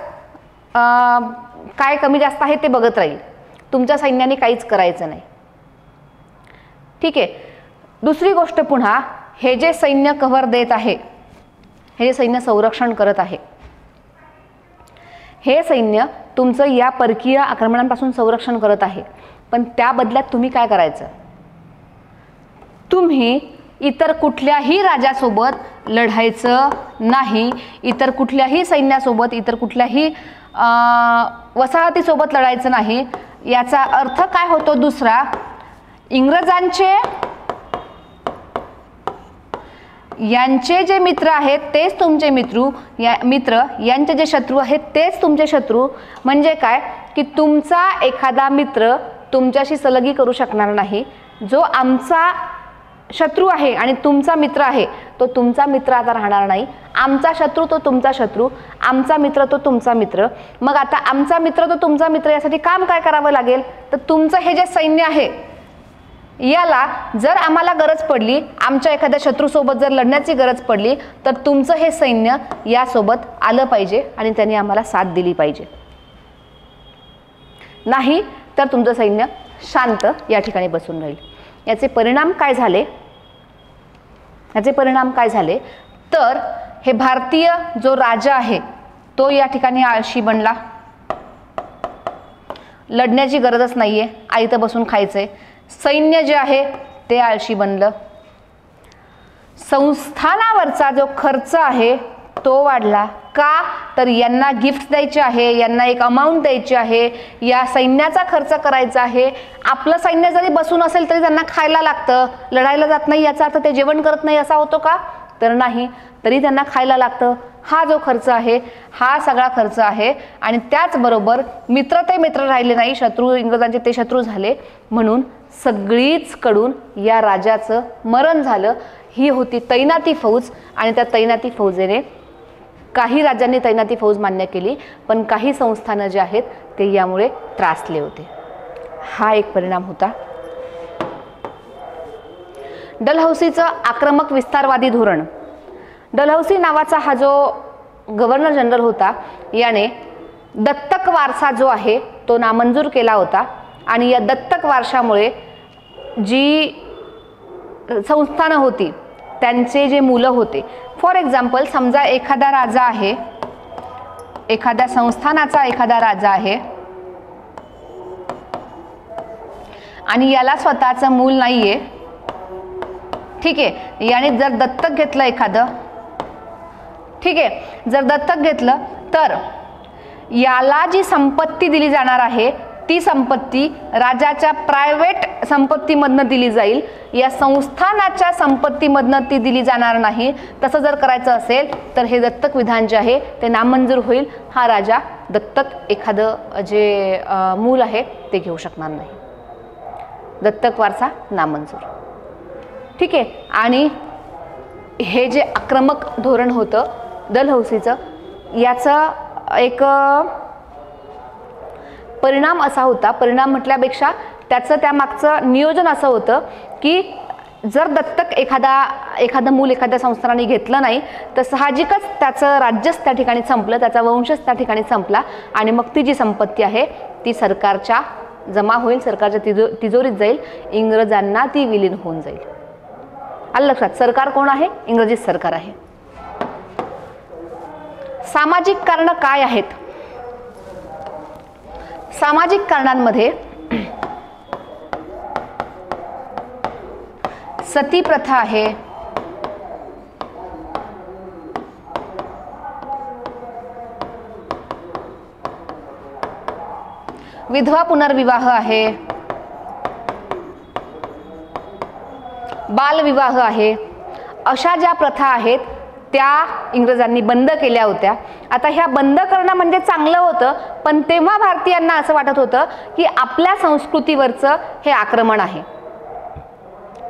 काय कमी जास्त आहे ते बघत राहील. तुमच्या सैन्याने काहीच करायचं नाही. ठीक आहे. दुसरी गोष्ट पुन्हा, हे जे सैन्य कव्हर देत आहे, हे जे सैन्य संरक्षण करत आहे, हे सैन्य तुमचं या परकीय आक्रमणांपासून संरक्षण करत आहे. पण त्या बदल्यात तुम्ही काय करायचं? तुम्ही इतर कुठल्याही राजासोबत लढायचं नाही. इतर कुठल्याही सैन्यासोबत, इतर कुठल्याही वसाहतीसोबत लढायचं नाही. याचा अर्थ काय होतो दुसरा? इंग्रजांचे यांचे जे मित्र आहेत तेच तुमचे मित्र, यांचे जे शत्रू आहेत तेच तुमचे शत्रू. म्हणजे काय की तुमचा एखादा मित्र तुमच्याशी सलगी करू शकणार नाही. जो आमचा शत्रू आहे आणि तुमचा मित्र आहे तो तुमचा मित्र आता राहणार नाही. आमचा शत्रू तो तुमचा शत्रू, आमचा मित्र तो तुमचा मित्र. मग आता आमचा मित्र तो तुमचा मित्र यासाठी काम काय करावं लागेल? तर तुमचं हे जे सैन्य आहे याला जर आम्हाला गरज पडली, आमच्या एखाद्या शत्रूसोबत जर लढण्याची गरज पडली, तर तुमचं हे सैन्य यासोबत आलं पाहिजे आणि त्यांनी आम्हाला साथ दिली पाहिजे. नाही तर तुमचं सैन्य शांत या ठिकाणी बसून राहील. याचे परिणाम काय झाले? तर हे भारतीय जो राजा आहे तो या ठिकाणी आळशी बनला. लढण्याची गरजच नाहीये, आयतं बसून खायचंय. सैन्य जे आहे ते आळशी बनलं. संस्थानावरचा जो खर्च आहे तो वाढला. का? तर यांना गिफ्ट द्यायचे आहे, यांना एक अमाऊंट द्यायची आहे, या सैन्याचा खर्च करायचा आहे. आपलं सैन्य जरी बसून असेल तरी त्यांना खायला लागतं. लढायला जात नाही याचा अर्थ ते जेवण करत नाही असा होतो का? तर नाही, तरी त्यांना खायला लागतं. हा जो खर्च आहे हा सगळा खर्च आहे. आणि त्याचबरोबर मित्र ते मित्र राहिले नाही, शत्रू इंग्रजांचे ते शत्रू झाले. म्हणून सगळीच कडून या राजाचं मरण झालं. ही होती तैनाती फौज. आणि त्या तैनाती फौजेने काही राज्यांनी तैनाती फौज मान्य केली, पण काही संस्थानं जे आहेत ते यामुळे त्रासले होते. हा एक परिणाम होता. डलहौसीचं आक्रमक विस्तारवादी धोरण. डलहौसी नावाचा हा जो गव्हर्नर जनरल होता याने दत्तक वारसा जो आहे तो नामंजूर केला होता. आणि या दत्तक वारशामुळे जी संस्थानं होती त्यांचे जे मुलं होते, फॉर एक्झाम्पल समजा एखादा राजा आहे, एखाद्या संस्थानाचा एखादा राजा आहे आणि याला स्वतःचं मूल नाहीये. ठीक आहे. याने जर दत्तक घेतलं एखादं, ठीक आहे, जर दत्तक घेतलं तर याला जी संपत्ती दिली जाणार आहे ती संपत्ती राजाच्या प्रायव्हेट संपत्तीमधनं दिली जाईल. या संस्थानाच्या संपत्तीमधनं ती दिली जाणार नाही. तसं जर करायचं असेल तर हे दत्तक विधान जे आहे ते नामंजूर होईल. हा राजा दत्तक एखादं जे मूल आहे ते घेऊ शकणार नाही. दत्तक वारसा नामंजूर. ठीक आहे. आणि हे जे आक्रमक धोरण होतं डलहौसीचं, याचा एक परिणाम असा होता, परिणाम म्हटल्यापेक्षा त्याचं त्यामागचं नियोजन असं होतं की जर दत्तक एखादं मूल एखाद्या संस्थानाने घेतलं नाही तर साहजिकच त्याचं राज्यच त्या ठिकाणी संपलं, त्याचा वंशच त्या ठिकाणी संपला आणि मग ती जी संपत्ती आहे ती सरकारच्या जमा होईल, सरकारच्या तिजोरीत जाईल, इंग्रजांना ती विलीन होऊन जाईल. आलं लक्षात? सरकार कोण आहे? इंग्रजी सरकार आहे. सामाजिक कारणं काय आहेत? सामाजिक कारणांमध्ये सती प्रथा आहे, विधवा पुनर्विवाह आहे, बालविवाह आहे. अशा ज्या प्रथा आहेत त्या इंग्रजांनी बंद केल्या होत्या. आता ह्या बंद करणं म्हणजे चांगलं होतं, पण तेव्हा भारतीयांना असं वाटत होतं की आपल्या संस्कृतीवरचं हे आक्रमण आहे,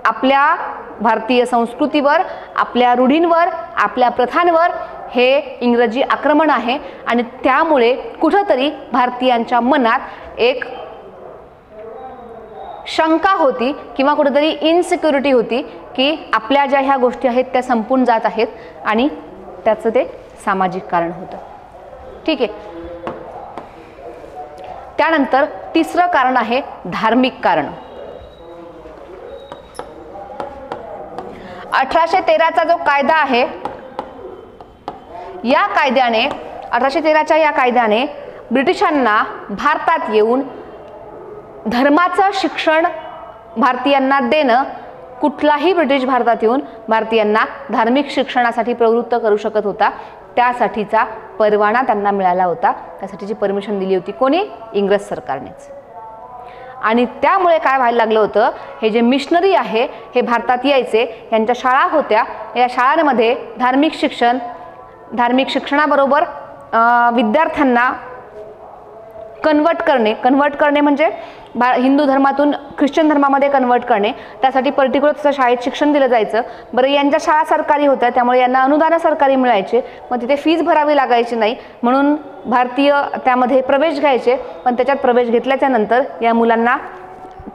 आपल्या भारतीय संस्कृतीवर, आपल्या रूढींवर, आपल्या प्रथांवर हे इंग्रजी आक्रमण आहे आणि त्यामुळे कुठंतरी भारतीयांच्या मनात एक शंका होती किंवा कुठेतरी इनसिक्युरिटी होती की आपल्या ज्या ह्या गोष्टी आहेत त्या संपून जात आहेत आणि त्याचं ते सामाजिक कारण होतं. ठीक आहे. त्यानंतर तिसरं कारण आहे धार्मिक कारण. 1813चा जो कायदा आहे, या कायद्याने 1813च्या या कायद्याने ब्रिटिशांना भारतात येऊन धर्माचं शिक्षण भारतीयांना देणं, कुठलाही ब्रिटिश भारतात येऊन भारतीयांना धार्मिक शिक्षणासाठी प्रवृत्त करू शकत होता, त्यासाठीचा परवाना त्यांना मिळाला होता, त्यासाठीची परमिशन दिली होती कोणी? इंग्रज सरकारनेच. आणि त्यामुळे काय व्हायला लागलं होतं, हे जे मिशनरी आहे हे भारतात यायचे, यांच्या शाळा होत्या, या शाळांमध्ये धार्मिक शिक्षणाबरोबर विद्यार्थ्यांना कन्वर्ट करणे म्हणजे हिंदू धर्मातून ख्रिश्चन धर्मामध्ये कन्वर्ट करणे, त्यासाठी पर्टिक्युलर तसं शाळेत शिक्षण दिलं जायचं. बरं, यांच्या शाळा सरकारी होत्या त्यामुळे यांना अनुदान सरकारी मिळायचे, मग तिथे फीज भरावी लागायची नाही, म्हणून भारतीय त्यामध्ये प्रवेश घ्यायचे. पण त्याच्यात प्रवेश घेतल्याच्या नंतर या मुलांना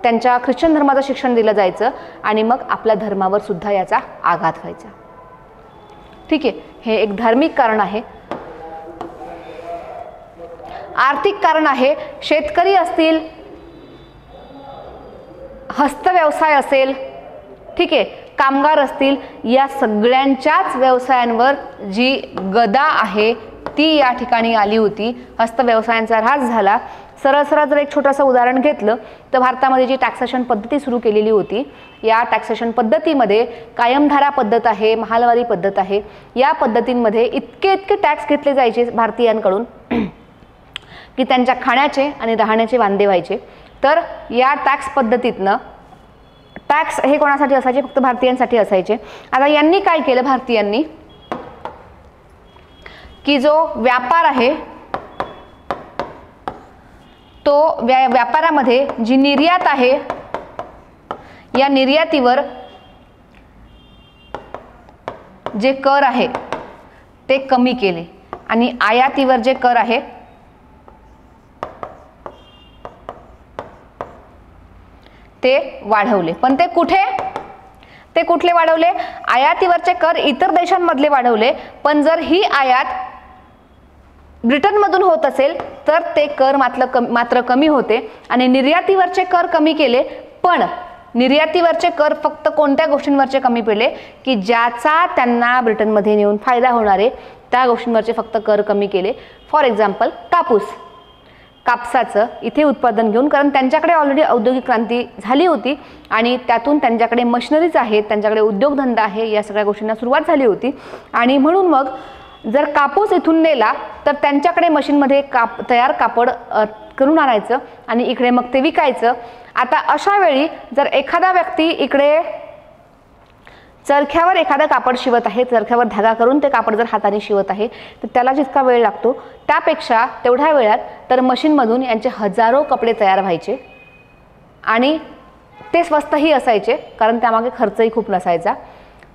त्यांच्या ख्रिश्चन धर्माचं शिक्षण दिलं जायचं आणि मग आपल्या धर्मावर सुद्धा याचा आघात व्हायचा. ठीक आहे, हे एक धार्मिक कारण आहे. आर्थिक कारण आहे. शेतकरी असतील, हस्तव्यवसाय असेल, ठीक आहे, कामगार असतील, या सगळ्यांच्याच व्यवसायांवर जी गदा आहे ती या ठिकाणी आली होती. हस्तव्यवसायांचा ऱ्हास झाला. सरळ जर एक छोटंसं उदाहरण घेतलं तर भारतामध्ये जी टॅक्सेशन पद्धती सुरू केलेली होती, या टॅक्सेशन पद्धतीमध्ये कायमधारा पद्धत आहे, महालवारी पद्धत आहे, या पद्धतींमध्ये इतके टॅक्स घेतले जायचे भारतीयांकडून की त्यांच्या खाण्याचे आणि राहण्याचे वांदे व्हायचे. तर या टॅक्स पद्धतीतनं टॅक्स हे कोणासाठी असायचे? फक्त भारतीयांसाठी असायचे. आता यांनी काय केलं भारतीयांनी की जो व्यापार आहे तो व्यापारामध्ये जी निर्यात आहे या निर्यातीवर जे कर आहे ते कमी केले आणि आयातीवर जे कर आहे ते वाढवले. पण ते कुठले वाढवले? आयातीवरचे कर इतर देशांमधले वाढवले, पण जर ही आयात ब्रिटनमधून होत असेल तर ते कर मात्र कमी होते. आणि निर्यातीवरचे कर कमी केले, पण निर्यातीवरचे कर फक्त कोणत्या गोष्टींवरचे कमी केले की ज्याचा त्यांना ब्रिटनमध्ये नेऊन फायदा होणार आहे त्या गोष्टींवरचे फक्त कर कमी केले. फॉर एक्झाम्पल कापसाचं इथे उत्पादन घेऊन, कारण त्यांच्याकडे ऑलरेडी औद्योगिक क्रांती झाली होती आणि त्यातून त्यांच्याकडे मशिनरीज आहेत, त्यांच्याकडे उद्योगधंदा आहे, या सगळ्या गोष्टींना सुरुवात झाली होती. आणि म्हणून मग जर कापूस इथून नेला तर त्यांच्याकडे मशीनमध्ये तयार कापड करून आणायचं आणि इकडे मग ते विकायचं. आता अशा वेळी जर एखादा व्यक्ती इकडे चरख्यावर एखादं कापड शिवत आहे, चरख्यावर धागा करून ते कापड जर हाताने शिवत आहे तर त्याला जितका वेळ लागतो त्यापेक्षा तेवढ्या वेळात तर मशीनमधून यांचे हजारो कपडे तयार व्हायचे आणि ते स्वस्तही असायचे कारण त्यामागे खर्चही खूप नसायचा.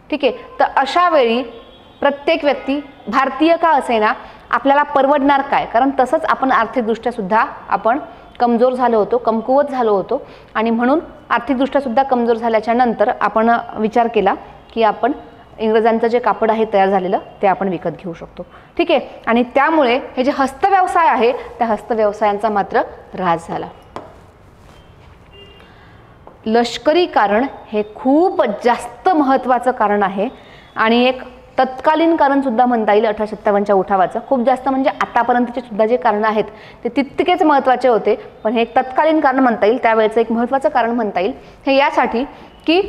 ठीक आहे, तर अशा वेळी प्रत्येक व्यक्ती भारतीय का असेना आपल्याला परवडणार काय, कारण तसंच आपण आर्थिकदृष्ट्या सुद्धा आपण कमजोर झालो होतो, कमकुवत झालो होतो आणि म्हणून आर्थिकदृष्ट्या सुद्धा कमजोर झाल्याच्या नंतर आपण विचार केला की आपण इंग्रजांचं जे कापड आहे तयार झालेलं ते आपण विकत घेऊ शकतो. ठीक आहे. आणि त्यामुळे हे जे हस्तव्यवसाय आहे त्या हस्तव्यवसायांचा मात्र ऱ्हास झाला. लष्करी कारण हे खूप जास्त महत्त्वाचं कारण आहे आणि एक तत्कालीन कारण सुद्धा म्हणता येईल 1857च्या उठावाचं. खूप जास्त म्हणजे आतापर्यंतचे सुद्धा जे कारण आहेत ते तितकेच महत्त्वाचे होते, पण हे एक तत्कालीन कारण म्हणता येईल, त्यावेळेचं एक महत्त्वाचं कारण म्हणता येईल. हे यासाठी की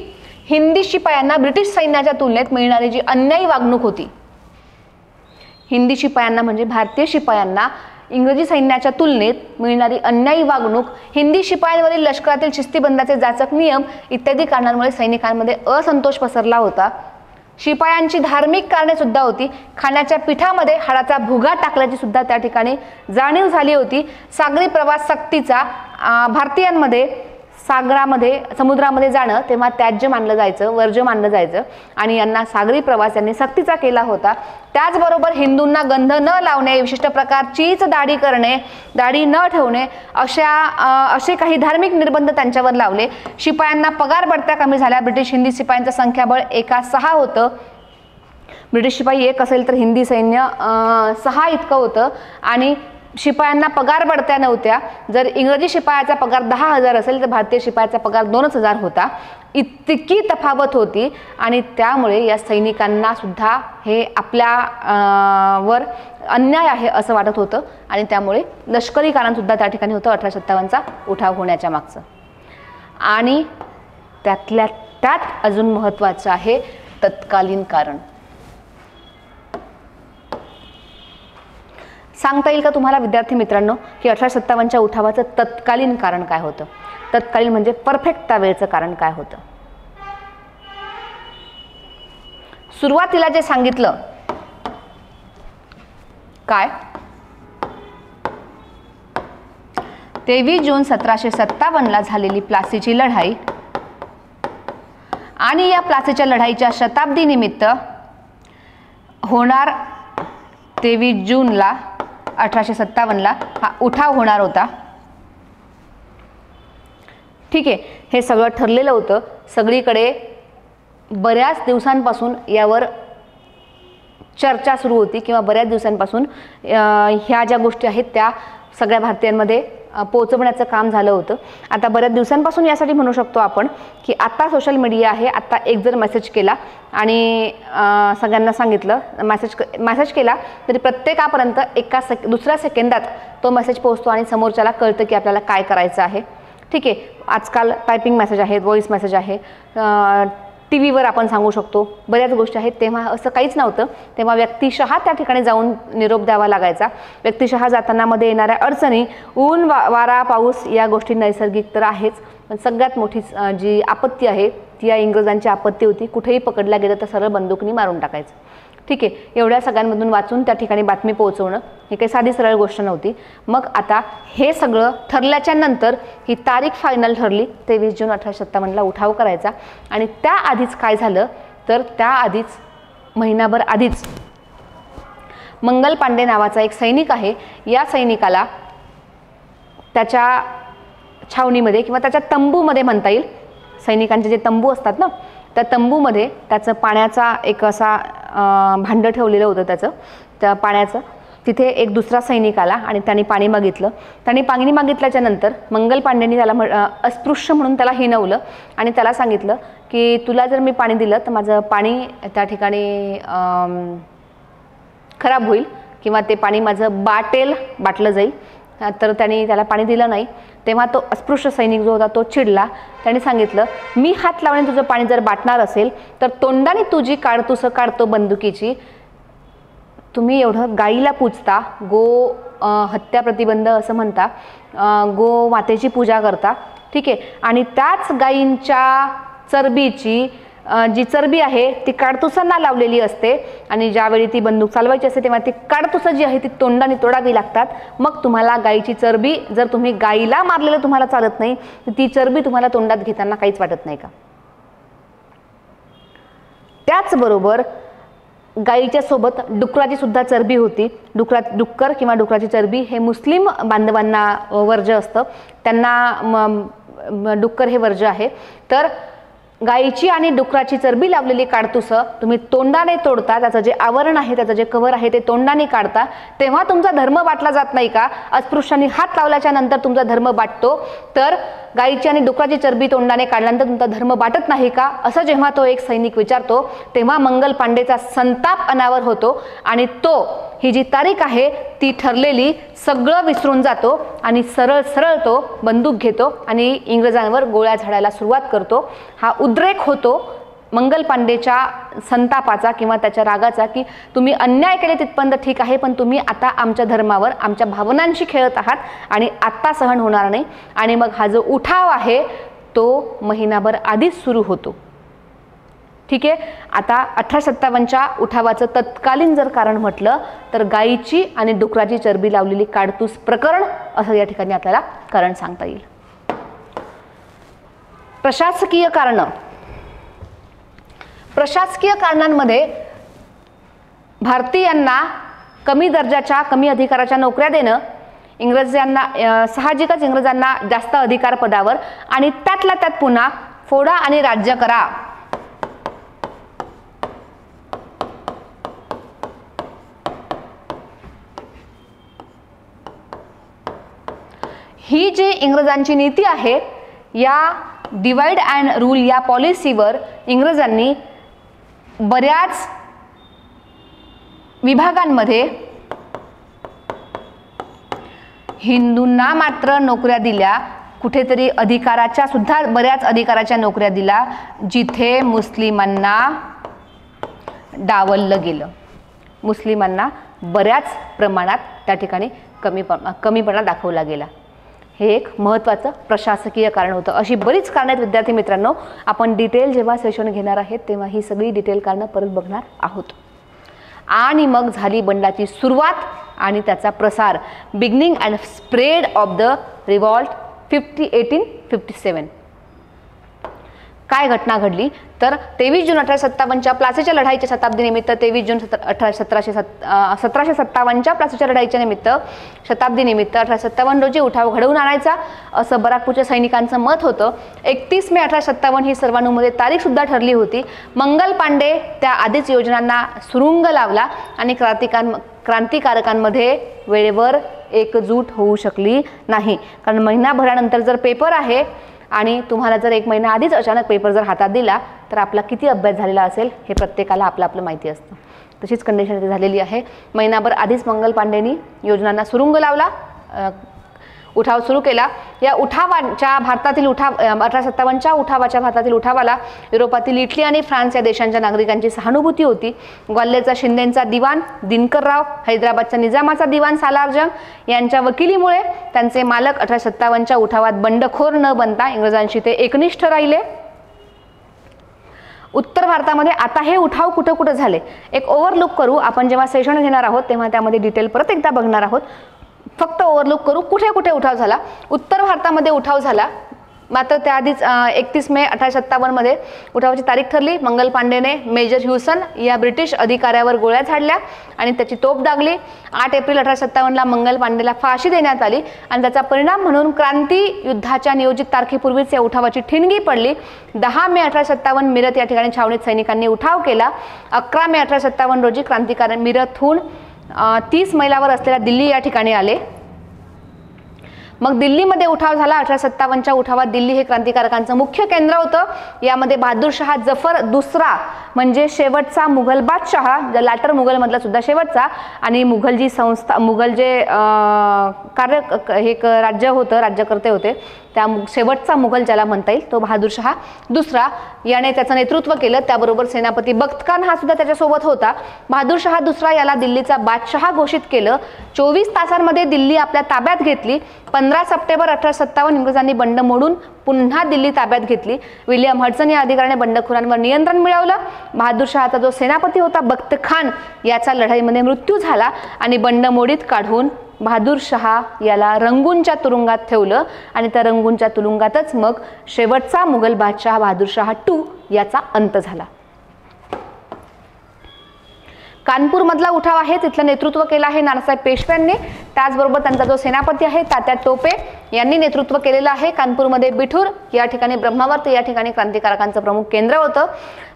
हिंदी शिपायांना ब्रिटिश सैन्याच्या तुलनेत मिळणारी जी अन्यायी वागणूक होती, हिंदी शिपायांना म्हणजे भारतीय शिपायांना इंग्रजी सैन्याच्या तुलनेत मिळणारी अन्यायी वागणूक, हिंदी शिपायांवरील लष्करातील शिस्तीबंधाचे जाचक नियम इत्यादी कारणांमुळे सैनिकांमध्ये असंतोष पसरला होता. शिपायांची धार्मिक कारणे सुद्धा होती. खाण्याच्या पिठामध्ये हाडाचा भुगा टाकल्याची सुद्धा त्या ठिकाणी जाणीव झाली होती. सागरी प्रवास सक्तीचा भारतीयांमध्ये सागरामध्ये समुद्रामध्ये जाणं तेव्हा त्याज्य मानलं जायचं, वर्ज्य मानलं जायचं आणि यांना सागरी प्रवास यांनी सक्तीचा केला होता. त्याचबरोबर हिंदूंना गंध न लावणे, विशिष्ट प्रकारचीच दाढी करणे, दाढी न ठेवणे असे काही धार्मिक निर्बंध त्यांच्यावर लावले. शिपायांना पगार बढत्या कमी झाल्या. ब्रिटिश हिंदी शिपायांचं संख्याबळ 1:6 होतं. ब्रिटिश शिपाई 1 असेल तर हिंदी सैन्य 6 इतकं होतं आणि शिपायांना पगार बढत्या नव्हत्या. जर इंग्रजी शिपायाचा पगार 10,000 असेल तर भारतीय शिपायाचा पगार 2,000 होता. इतकी तफावत होती आणि त्यामुळे या सैनिकांना सुद्धा हे आपल्या वर अन्याय आहे असं वाटत होतं आणि त्यामुळे लष्करी कारण सुद्धा त्या ठिकाणी होतं 1857चा उठाव होण्याच्या मागचं. आणि त्यातल्या त्यात अजून महत्त्वाचं आहे तत्कालीन कारण. सांगता येईल का तुम्हाला विद्यार्थी मित्रांनो की 1857च्या उठावाचं तत्कालीन कारण काय होतं? तत्कालीन म्हणजे परफेक्ट त्यावेळेचं कारण काय होतं? सुरुवातीला जे सांगितलं काय, 23 जून 1757ला झालेली प्लासीची लढाई आणि या प्लासीच्या लढाईच्या शताब्दी निमित्त होणार 23 जूनला 1857ला हा उठाव होणार होता. ठीक आहे. हे सगळं ठरलेलं होतं. सगळीकडे बऱ्याच दिवसांपासून यावर चर्चा सुरू होती किंवा बऱ्याच दिवसांपासून ह्या ज्या गोष्टी आहेत त्या सगळ्या भारतीयांमध्ये पोहोचवण्याचं काम झालं होतं. आता बऱ्याच दिवसांपासून यासाठी म्हणू शकतो आपण की आता सोशल मीडिया आहे. आता एक जर मेसेज केला आणि सगळ्यांना सांगितलं, मेसेज केला तरी प्रत्येकापर्यंत दुसऱ्या सेकंदात तो मेसेज पोहोचतो आणि समोरच्याला कळतं की आपल्याला काय करायचं आहे. ठीक आहे. आजकाल टायपिंग मेसेज आहेत, व्हॉइस मेसेज आहे, टी व्हीवर आपण सांगू शकतो, बऱ्याच गोष्टी आहेत. तेव्हा असं काहीच नव्हतं. तेव्हा व्यक्तिशः त्या ठिकाणी जाऊन निरोप द्यावा लागायचा. व्यक्तिशः जाताना मध्ये येणाऱ्या अडचणी, ऊन वारा पाऊस या गोष्टी नैसर्गिक तर आहेच, पण सगळ्यात मोठी जी आपत्ती आहे ती या इंग्रजांची आपत्ती होती. कुठेही पकडला गेलं तर सरळ बंदुकीने मारून टाकायचं. ठीक आहे. एवढ्या सगळ्यांमधून वाचून त्या ठिकाणी बातमी पोहोचवणं ही काही साधी सरळ गोष्ट नव्हती. मग आता हे सगळं ठरल्याच्या नंतर ही तारीख फायनल ठरली 23 जून 1857ला उठाव करायचा. आणि त्याआधीच काय झालं तर त्याआधीच महिनाभर आधीच मंगल पांडे नावाचा एक सैनिक आहे. या सैनिकाला त्याच्या छावणीमध्ये किंवा त्याच्या तंबूमध्ये म्हणता येईल, सैनिकांचे जे तंबू असतात ना त्या तंबूमध्ये त्याचं पाण्याचा एक असा भांडं ठेवलेलं होतं त्याचं त्या पाण्याचं. तिथे एक दुसरा सैनिक आला आणि त्यांनी पाणी मागितलं. त्यांनी पाणी मागितल्याच्या नंतर मंगल पांडेंनी त्याला अस्पृश्य म्हणून त्याला हिणवलं आणि त्याला सांगितलं की तुला जर मी पाणी दिलं तर माझं पाणी त्या ठिकाणी खराब होईल किंवा ते पाणी माझं बाटलं जाईल. तर त्यांनी त्याला पाणी दिलं नाही. तेव्हा तो अस्पृश्य सैनिक जो होता तो चिडला. त्याने सांगितलं मी हात लावणे तुझं पाणी जर बाटणार असेल तर तोंडाने तुझी काडतुसं काढतो बंदुकीची. तुम्ही एवढं गाईला पूजता, गो हत्या प्रतिबंध असं म्हणता, गो मातेची पूजा करता. ठीक आहे. आणि त्याच गायींच्या चरबीची जी चरबी आहे ती काडतुसांना लावलेली असते आणि ज्यावेळी ती बंदूक चालवायची असते तेव्हा ती काडतुसं जी आहे ती तोंडाने तोडावी लागतात. मग तुम्हाला गायीची चरबी, जर तुम्ही गायीला मारलेलं तुम्हाला चालत नाही तर ती चरबी तुम्हाला तोंडात घेताना काहीच वाटत नाही का? त्याचबरोबर गाईच्या सोबत डुकराची सुद्धा चरबी होती. डुक्कर किंवा डुकराची चरबी हे मुस्लिम बांधवांना वर्ज्य असतं, त्यांना डुक्कर हे वर्ज्य आहे. तर गाईची आणि डुकराची चरबी लावलेली काडतुसं तुम्ही तोंडाने तोडता, त्याचं जे आवरण आहे, त्याचं जे कव्हर आहे ते तोंडाने काढता, तेव्हा तुमचा धर्म बाटला जात नाही का? अस्पृश्यांनी हात लावल्याच्या नंतर तुमचा धर्म बाटतो, तर गाईची आणि डुकराची चरबी तोंडाने काढल्यानंतर तुमचा धर्म बाटत नाही का? असं जेव्हा तो एक सैनिक विचारतो तेव्हा मंगल पांडेचा संताप अनावर होतो आणि तो ही जी तारीख आहे ती ठरलेली सगळं विसरून जातो आणि सरळ सरळ तो बंदूक घेतो आणि इंग्रजांवर गोळ्या झाडायला सुरुवात करतो. हा उद्रेक होतो मंगल पांडेच्या संतापाचा किंवा त्याच्या रागाचा, की तुम्ही अन्याय केले तिथपर्यंत ठीक आहे, पण तुम्ही आता आमच्या धर्मावर, आमच्या भावनांशी खेळत आहात आणि आत्ता सहन होणार नाही. आणि मग हा जो उठाव आहे तो महिनाभर आधीच सुरू होतो. ठीक आहे. आता 1857च्या उठावाचं तत्कालीन जर कारण म्हटलं तर गाईची आणि डुकराची चरबी लावलेली काडतूस प्रकरण असं या ठिकाणी आपल्याला कारण सांगता येईल. प्रशासकीय कारणं. प्रशासकीय कारणांमध्ये भारतीयांना कमी दर्जाच्या, कमी अधिकाराच्या नोकऱ्या देणं, इंग्रजांना साहजिकच इंग्रजांना जास्त अधिकार पदावर, आणि त्यातल्या त्यात पुन्हा फोडा आणि राज्य करा ही जी इंग्रजांची नीती आहे, या डिवाइड अँड रूल या पॉलिसीवर इंग्रजांनी बऱ्याच विभागांमध्ये हिंदूंना मात्र नोकऱ्या दिल्या, कुठेतरी अधिकाराच्या सुद्धा बऱ्याच अधिकाराच्या नोकऱ्या दिल्या, जिथे मुस्लिमांना डावललं गेलं. मुस्लिमांना बऱ्याच प्रमाणात त्या ठिकाणी कमीपणा दाखवला गेला. हे एक महत्त्वाचं प्रशासकीय कारण होतं. अशी बरीच कारणं आहेत विद्यार्थी मित्रांनो. आपण डिटेल जेव्हा सेशन घेणार आहेत तेव्हा ही सगळी डिटेल कारणं परत बघणार आहोत. आणि मग झाली बंडाची सुरुवात आणि त्याचा प्रसार. Beginning and spread of the revolt 1857. काय घटना घडली तर 23 जून 1857च्या प्लासीच्या लढाईच्या शताब्दीनिमित्त, 23 जून 1757च्या प्लासीच्या लढाईच्या निमित्त शताब्दीनिमित्त 1857 रोजी उठाव घडवून आणायचा असं बराकपूरच्या सैनिकांचं मत होतं. 31 मे 1857 ही सर्वानुमते तारीख सुद्धा ठरली होती. मंगल पांडे त्या आधीच योजनांना सुरुंग लावला आणि क्रांतिकारकांमध्ये वेळेवर एकजूट होऊ शकली नाही. कारण महिनाभरानंतर जर पेपर आहे आणि तुम्हाला जर एक महिना आधीच अचानक पेपर जर हातात दिला तर आपला किती अभ्यास झालेला असेल हे प्रत्येकाला आपलं माहिती असतं. तशीच कंडिशन इथे झालेली आहे. महिनाभर आधीच मंगल पांडेंनी योजनांना सुरुंग लावला, उठाव सुरू केला. या उठावाच्या भारतातील 1857च्या उठावाच्या भारतातील उठावाला युरोपातील इटली आणि फ्रान्स या देशांच्या नागरिकांची सहानुभूती होती. ग्वाल्हेरचा शिंदेचा दिवाण दिनकरराव, हैदराबादचा निजामाचा दिवाण सालारजंग यांच्या वकिलीमुळे त्यांचे मालक 1857च्या उठावात बंडखोर न बनता इंग्रजांशी ते एकनिष्ठ राहिले. उत्तर भारतामध्ये आता हे उठाव कुठं कुठं झाले एक ओव्हरलुक करू. आपण जेव्हा सेशन घेणार आहोत तेव्हा त्यामध्ये डिटेल परत एकदा बघणार आहोत. फक्त ओव्हरलुक करू कुठे कुठे उठाव झाला. उत्तर भारतामध्ये उठाव झाला, मात्र त्याआधीच 31 मे 1857 मध्ये उठावाची तारीख ठरली. मंगल पांडेने मेजर ह्युसन या ब्रिटिश अधिकाऱ्यावर गोळ्या झाडल्या आणि त्याची तोफ डागली. 8 एप्रिल 1857ला मंगल पांडेला फाशी देण्यात आली आणि त्याचा परिणाम म्हणून क्रांती युद्धाच्या नियोजित तारखेपूर्वीच या उठावाची ठिणगी पडली. 10 मे 1857 मिरत या ठिकाणी छावणीत सैनिकांनी उठाव केला. 11 मे 1857 रोजी क्रांतिकारी मिरतहून 30 मैलावर असलेल्या दिल्ली या ठिकाणी आले. मग दिल्लीमध्ये उठाव झाला. 1857च्या उठावात दिल्ली हे क्रांतिकारकांचं मुख्य केंद्र होतं. यामध्ये बहादूरशाह जफर दुसरा म्हणजे शेवटचा मुघल बादशाह, लॅटर मुघल मधला सुद्धा शेवटचा, आणि मुघल जी संस्था, मुघल जे राज्य होतं, राज्यकर्ते होते, त्या शेवटचा मुघल ज्याला म्हणता येईल तो बहादूरशाह दुसरा याने त्याचं नेतृत्व केलं. त्याबरोबर सेनापती बख्त खान हा सुद्धा त्याच्यासोबत होता. बहादूरशाह दुसरा याला दिल्लीचा बादशाह घोषित केलं. 24 तासांमध्ये दिल्ली आपल्या ताब्यात घेतली. 15 सप्टेंबर 1857 इंग्रजांनी बंड मोडून पुन्हा दिल्ली ताब्यात घेतली. विल्यम हडसन या अधिकाऱ्याने बंडखोरांवर नियंत्रण मिळवलं. बहादूरशहाचा जो सेनापती होता बख्त खान याचा लढाईमध्ये मृत्यू झाला आणि बंडमोडीत काढून बहादूरशाह याला रंगूनच्या तुरुंगात ठेवलं आणि त्या रंगूनच्या तुरुंगातच मग शेवटचा मुघल बादशाह बहादूरशाह II याचा अंत झाला. कानपूरमधला उठाव आहे तिथलं नेतृत्व केलं आहे नानासाहेब पेशव्यांनी. त्याचबरोबर त्यांचा जो सेनापती आहे तात्या टोपे यांनी नेतृत्व केलेलं आहे. कानपूरमध्ये बिठूर या ठिकाणी ब्रह्मावर्त या ठिकाणी क्रांतिकारकांचं प्रमुख केंद्र होतं.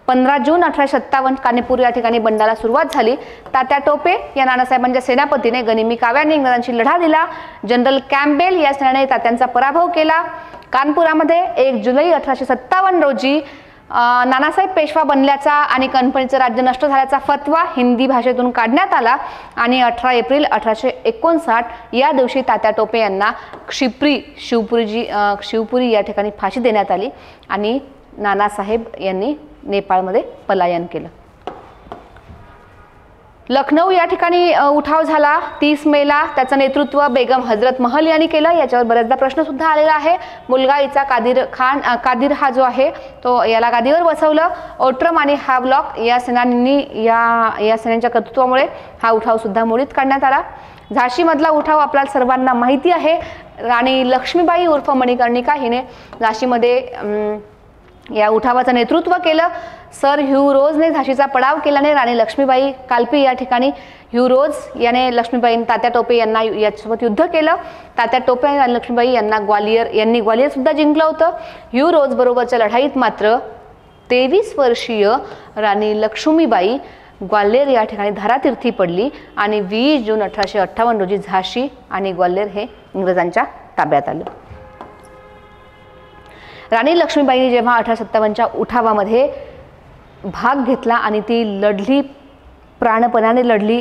15 जून 1857 कानेपूर या ठिकाणी बंडाला सुरुवात झाली. तात्या टोपे या नानासाहेबांच्या सेनापतीने गनिमी काव्याने इंग्रजांशी लढा दिला. जनरल कॅम्पबेल या सेनाने तात्यांचा पराभव केला. कानपुरामध्ये 1 जुलै 1857 रोजी नानासाहेब पेशवा बनल्याचा आणि कंपनीचं राज्य नष्ट झाल्याचा फतवा हिंदी भाषेतून काढण्यात आला आणि 18 एप्रिल 1859 या दिवशी तात्या टोपे यांना शिवपुरी या ठिकाणी फाशी देण्यात आली आणि नानासाहेब यांनी नेपाळमध्ये पलायन केलं. लखनौ या ठिकाणी उठाव झाला 30 मेला. त्याचं नेतृत्व बेगम हजरत महल यांनी केलं. याच्यावर बऱ्याचदा प्रश्न सुद्धा आलेला आहे. मुलगा हिचा कादिर हा जो आहे तो याला गादीवर बसवलं. ओट्रम आणि हावलॉक या सेनानींनी या सेनांच्या कर्तृत्वामुळे हा उठाव सुद्धा मोडीत काढण्यात आला. झाशीमधला उठाव आपल्याला सर्वांना माहिती आहे. राणी लक्ष्मीबाई उर्फ मणिकर्णिका हिने झाशीमध्ये या उठावाचं नेतृत्व केलं. सर ह्यू रोजने झाशीचा पडाव केल्याने राणी लक्ष्मीबाई कालपी या ठिकाणी ह्यू रोज याने लक्ष्मीबाई तात्या टोपे यांना यासोबत युद्ध केलं. तात्या टोपे आणि लक्ष्मीबाई यांना ग्वालियर सुद्धा जिंकलं होतं. ह्यू रोज बरोबरच्या लढाईत मात्र 23 वर्षीय राणी लक्ष्मीबाई ग्वाल्हेर या ठिकाणी धारातीर्थी पडली आणि 20 जून 1858 रोजी झाशी आणि ग्वाल्हेर हे इंग्रजांच्या ताब्यात आलं. राणी लक्ष्मीबाईंनी जेव्हा 1857च्या उठावामध्ये भाग घेतला आणि ती लढली, प्राणपणाने लढली,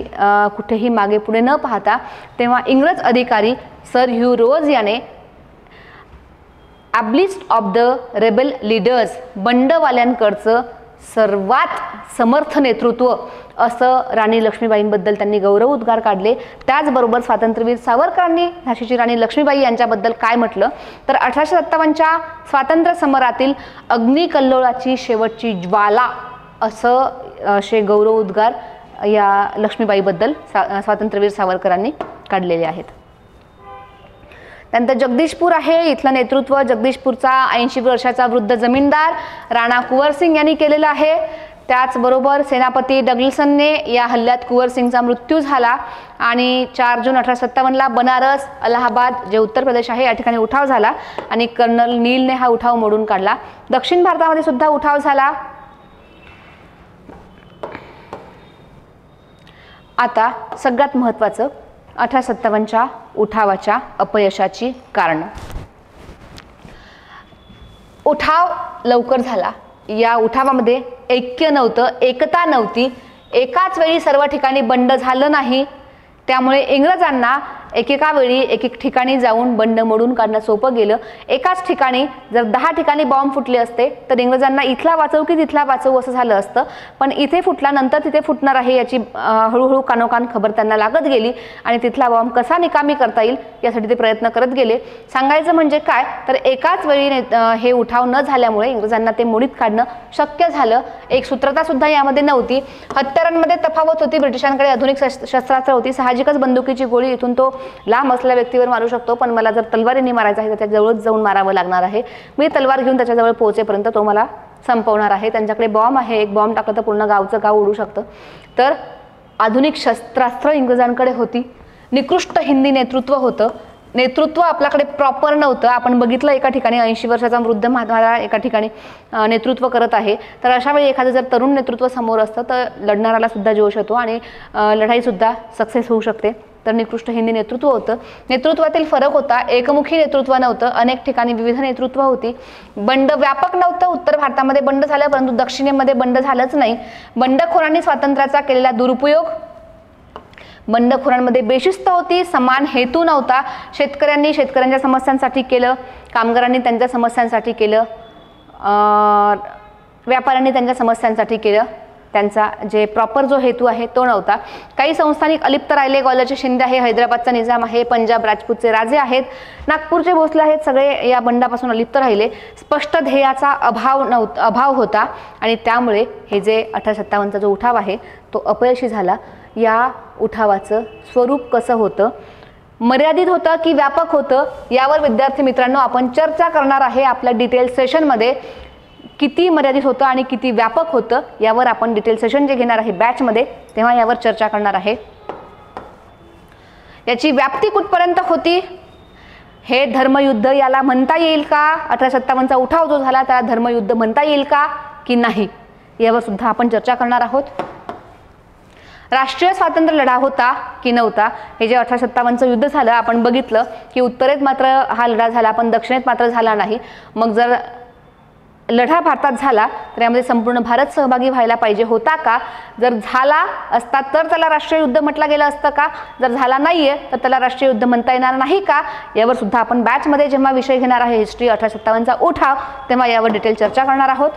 कुठेही मागे पुढे न पाहता, तेव्हा इंग्रज अधिकारी सर ह्यू रोज याने ॲब्लिस्ट ऑफ द रेबल लीडर्स, बंडवाल्यांकडचं सर्वात समर्थ नेतृत्व असं राणी लक्ष्मीबाईंबद्दल त्यांनी गौरव उद्गार काढले. त्याचबरोबर स्वातंत्र्यवीर सावरकरांनी झाशीची राणी लक्ष्मीबाई यांच्याबद्दल काय म्हटलं तर 1857च्या स्वातंत्र्य समरातील अग्निकल्लोळाची शेवटची ज्वाला असे गौरव उद्गार या लक्ष्मीबाईबद्दल स्वातंत्र्यवीर सावरकरांनी काढलेले आहेत. त्यानंतर जगदीशपूर आहे. इथलं नेतृत्व जगदीशपूरचा 80 वर्षाचा वृद्ध जमीनदार राणा कुंवरसिंग यांनी केलेलं आहे. त्याचबरोबर सेनापती डग्लसनने या हल्ल्यात कुंवरसिंगचा मृत्यू झाला आणि 4 जून 1857ला बनारस, अलाहाबाद जे उत्तर प्रदेश आहे या ठिकाणी उठाव झाला आणि कर्नल नीलने हा उठाव मोडून काढला. दक्षिण भारतामध्ये सुद्धा उठाव झाला. आता सगळ्यात महत्त्वाचं 1857च्या उठावाच्या अपयशाची कारण. उठाव लवकर झाला. या उठावामध्ये ऐक्य नव्हतं, एकता नव्हती. एकाच वेळी सर्व ठिकाणी बंड झालं नाही. त्यामुळे इंग्रजांना एकेका वेळी एक ठिकाणी जाऊन बंड मोडून काढणं सोपं गेलं. एकाच ठिकाणी जर 10 ठिकाणी बॉम्ब फुटले असते तर इंग्रजांना इथला वाचवू की तिथला वाचवू असं झालं असतं. पण इथे फुटल्यानंतर तिथे फुटणार आहे याची हळूहळू कानोकान खबर त्यांना लागत गेली आणि तिथला बॉम्ब कसा निकामी करता येईल यासाठी ते प्रयत्न करत गेले. सांगायचं म्हणजे काय तर एकाच वेळी हे उठाव न झाल्यामुळे इंग्रजांना ते मोडीत काढणं शक्य झालं. एक सूत्रता सुद्धा यामध्ये नव्हती. हत्यारांमध्ये तफावत होती. ब्रिटिशांकडे आधुनिक शस्त्रास्त्र होती. साहजिकच बंदुकीची गोळी इथून तो लांब असलेल्या व्यक्तीवर मारू शकतो, पण मला जर तलवारीने मारायचं आहे तर त्याच्या जवळच जाऊन मारावं लागणार आहे. मी तलवार घेऊन त्याच्याजवळ पोहोचेपर्यंत तो मला संपवणार आहे. त्यांच्याकडे बॉम्ब आहे. एक बॉम्ब टाकलं तर पूर्ण गावचं गाव उडू शकतं. तर आधुनिक शस्त्रास्त्र इंग्रजांकडे होती. निकृष्ट हिंदी नेतृत्व होतं. नेतृत्व आपल्याकडे प्रॉपर नव्हतं. आपण बघितलं एका ठिकाणी 80 वर्षाचा वृद्ध महात्मा एका ठिकाणी नेतृत्व करत आहे. तर अशा वेळी एखादं जर तरुण नेतृत्व समोर असतं तर लढणाऱ्याला सुद्धा जोश येतो आणि लढाईसुद्धा सक्सेस होऊ शकते. तर निकृष्ट हिंदी नेतृत्व होतं. नेतृत्वातील फरक होता. एकमुखी नेतृत्व नव्हतं. अनेक ठिकाणी विविध नेतृत्व होती. बंड व्यापक नव्हतं. उत्तर भारतामध्ये बंड झालं परंतु दक्षिणेमध्ये बंड झालंच नाही. बंडखोरांनी स्वातंत्र्याचा केलेला दुरुपयोग. बंडखोरांमध्ये बेशिस्त होती. समान हेतू नव्हता. शेतकऱ्यांनी शेतकऱ्यांच्या समस्यांसाठी केलं, कामगारांनी त्यांच्या समस्यांसाठी केलं, व्यापाऱ्यांनी त्यांच्या समस्यांसाठी केलं. त्यांचा जे प्रॉपर जो हेतू आहे तो नव्हता. काही संस्थानिक अलिप्त राहिले. ग्वाल्हेरचे शिंदे आहे, हैदराबादचा निजाम आहे, पंजाब राजपूतचे राजे आहेत, नागपूरचे भोसले आहेत, सगळे या बंडापासून अलिप्त राहिले. स्पष्ट ध्येयाचा अभाव होता आणि त्यामुळे हे जे 1857चा जो उठाव आहे तो अपयशी झाला. या उठावाचं स्वरूप कसं होतं, मर्यादित होतं की व्यापक होतं, यावर विद्यार्थी मित्रांनो आपण चर्चा करणार आहे आपल्या डिटेल सेशनमध्ये. किती मर्यादित होतं आणि किती व्यापक होतं यावर आपण डिटेल सेशन जे घेणार आहे बॅचमध्ये तेव्हा यावर चर्चा करणार आहे. याची व्याप्ती कुठपर्यंत होती, हे धर्मयुद्ध याला म्हणता येईल का, 1857चा उठाव जो झाला त्याला धर्मयुद्ध म्हणता येईल का की नाही, यावर सुद्धा आपण चर्चा करणार आहोत. राष्ट्रीय स्वातंत्र्य लढा होता की नव्हता, हे जे 1857चं युद्ध झालं आपण बघितलं की उत्तरेत मात्र हा लढा झाला पण दक्षिणेत मात्र झाला नाही. मग जर लढा भारतात झाला तर यामध्ये संपूर्ण भारत सहभागी व्हायला पाहिजे होता का, जर झाला असता तर त्याला राष्ट्रीय युद्ध म्हटलं गेलं असतं का, जर झाला नाहीये तर त्याला राष्ट्रीय युद्ध म्हणता येणार नाही का, यावर सुद्धा आपण बॅचमध्ये जेव्हा विषय घेणार आहे हिस्ट्री 1857चा उठाव तेव्हा यावर डिटेल चर्चा करणार आहोत.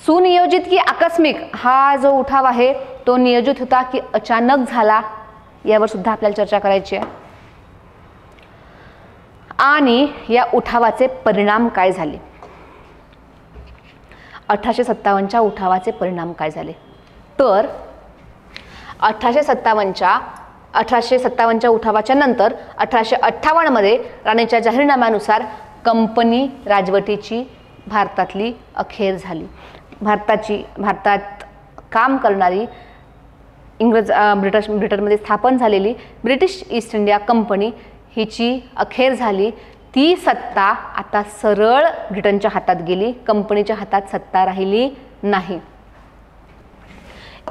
सुनियोजित की आकस्मिक हा जो उठाव आहे तो नियोजित होता की अचानक झाला, यावर सुद्धा आपल्याला चर्चा करायची आहे. आणि या उठावाचे परिणाम काय झाले, 1857च्या उठावाचे परिणाम काय झाले, तर 1857च्या उठावाच्या नंतर 1858 मध्ये राणीच्या जाहीरनाम्यानुसार कंपनी राजवटीची भारतातली अखेर झाली. भारतात काम करणारी ब्रिटनमध्ये स्थापन झालेली ब्रिटिश ईस्ट इंडिया कंपनी हिची अखेर झाली. ती सत्ता आता सरळ ब्रिटनच्या हातात गेली, कंपनीच्या हातात सत्ता राहिली नाही.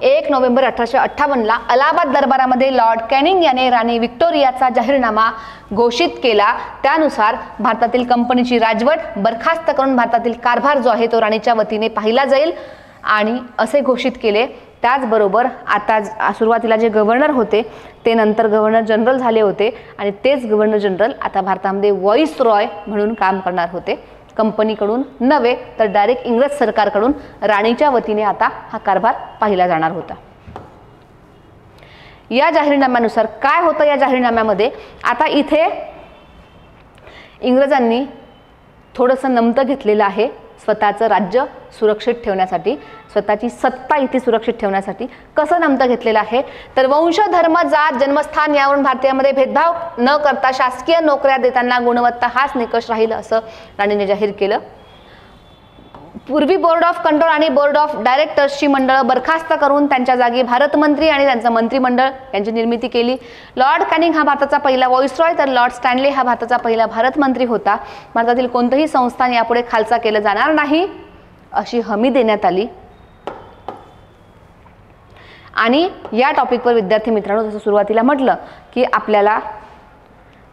1 नोव्हेंबर 1858ला अलाहाबाद दरबारामध्ये लॉर्ड कॅनिंग याने राणी व्हिक्टोरियाचा जाहीरनामा घोषित केला. त्यानुसार भारतातील कंपनीची राजवट बरखास्त करून भारतातील कारभार जो आहे तो राणीच्या वतीने पाहिला जाईल आणि असे घोषित केले. त्याचबरोबर आता सुरुवातीला जे गव्हर्नर होते ते नंतर गव्हर्नर जनरल झाले होते आणि तेच गव्हर्नर जनरल आता भारतामध्ये व्हॉइसरॉय म्हणून काम करणार होते. कंपनीकडून नव्हे तर डायरेक्ट इंग्रज सरकारकडून राणीच्या वतीने आता हा कारभार पाहिला जाणार होता. या जाहीरनाम्यानुसार काय होतं, या जाहीरनाम्यामध्ये आता इथे इंग्रजांनी थोडंसं नमतं घेतलेलं आहे स्वतःचं राज्य सुरक्षित ठेवण्यासाठी, स्वतःची सत्ता इथे सुरक्षित ठेवण्यासाठी. कसं नमतं घेतलेलं आहे तर वंश, धर्म, जात, जन्मस्थान यावरून भारतीयामध्ये भेदभाव न करता शासकीय नोकऱ्या देताना गुणवत्ता हाच निकष राहील असं राणीने जाहीर केलं. पूर्वी बोर्ड ऑफ कंट्रोल आणि बोर्ड ऑफ डायरेक्टर्सची मंडळ बरखास्त करून त्यांच्या जागी भारत मंत्री आणि त्यांचं मंत्रिमंडळ यांची निर्मिती केली. लॉर्ड कॅनिंग हा भारताचा पहिला व्हॉइसरॉय तर लॉर्ड स्टॅनले हा भारताचा पहिला भारत मंत्री होता. भारतातील कोणतंही संस्थान यापुढे खालसा केलं जाणार नाही अशी हमी देण्यात आली. आणि या टॉपिकवर विद्यार्थी मित्रांनो जसं सुरुवातीला म्हटलं की आपल्याला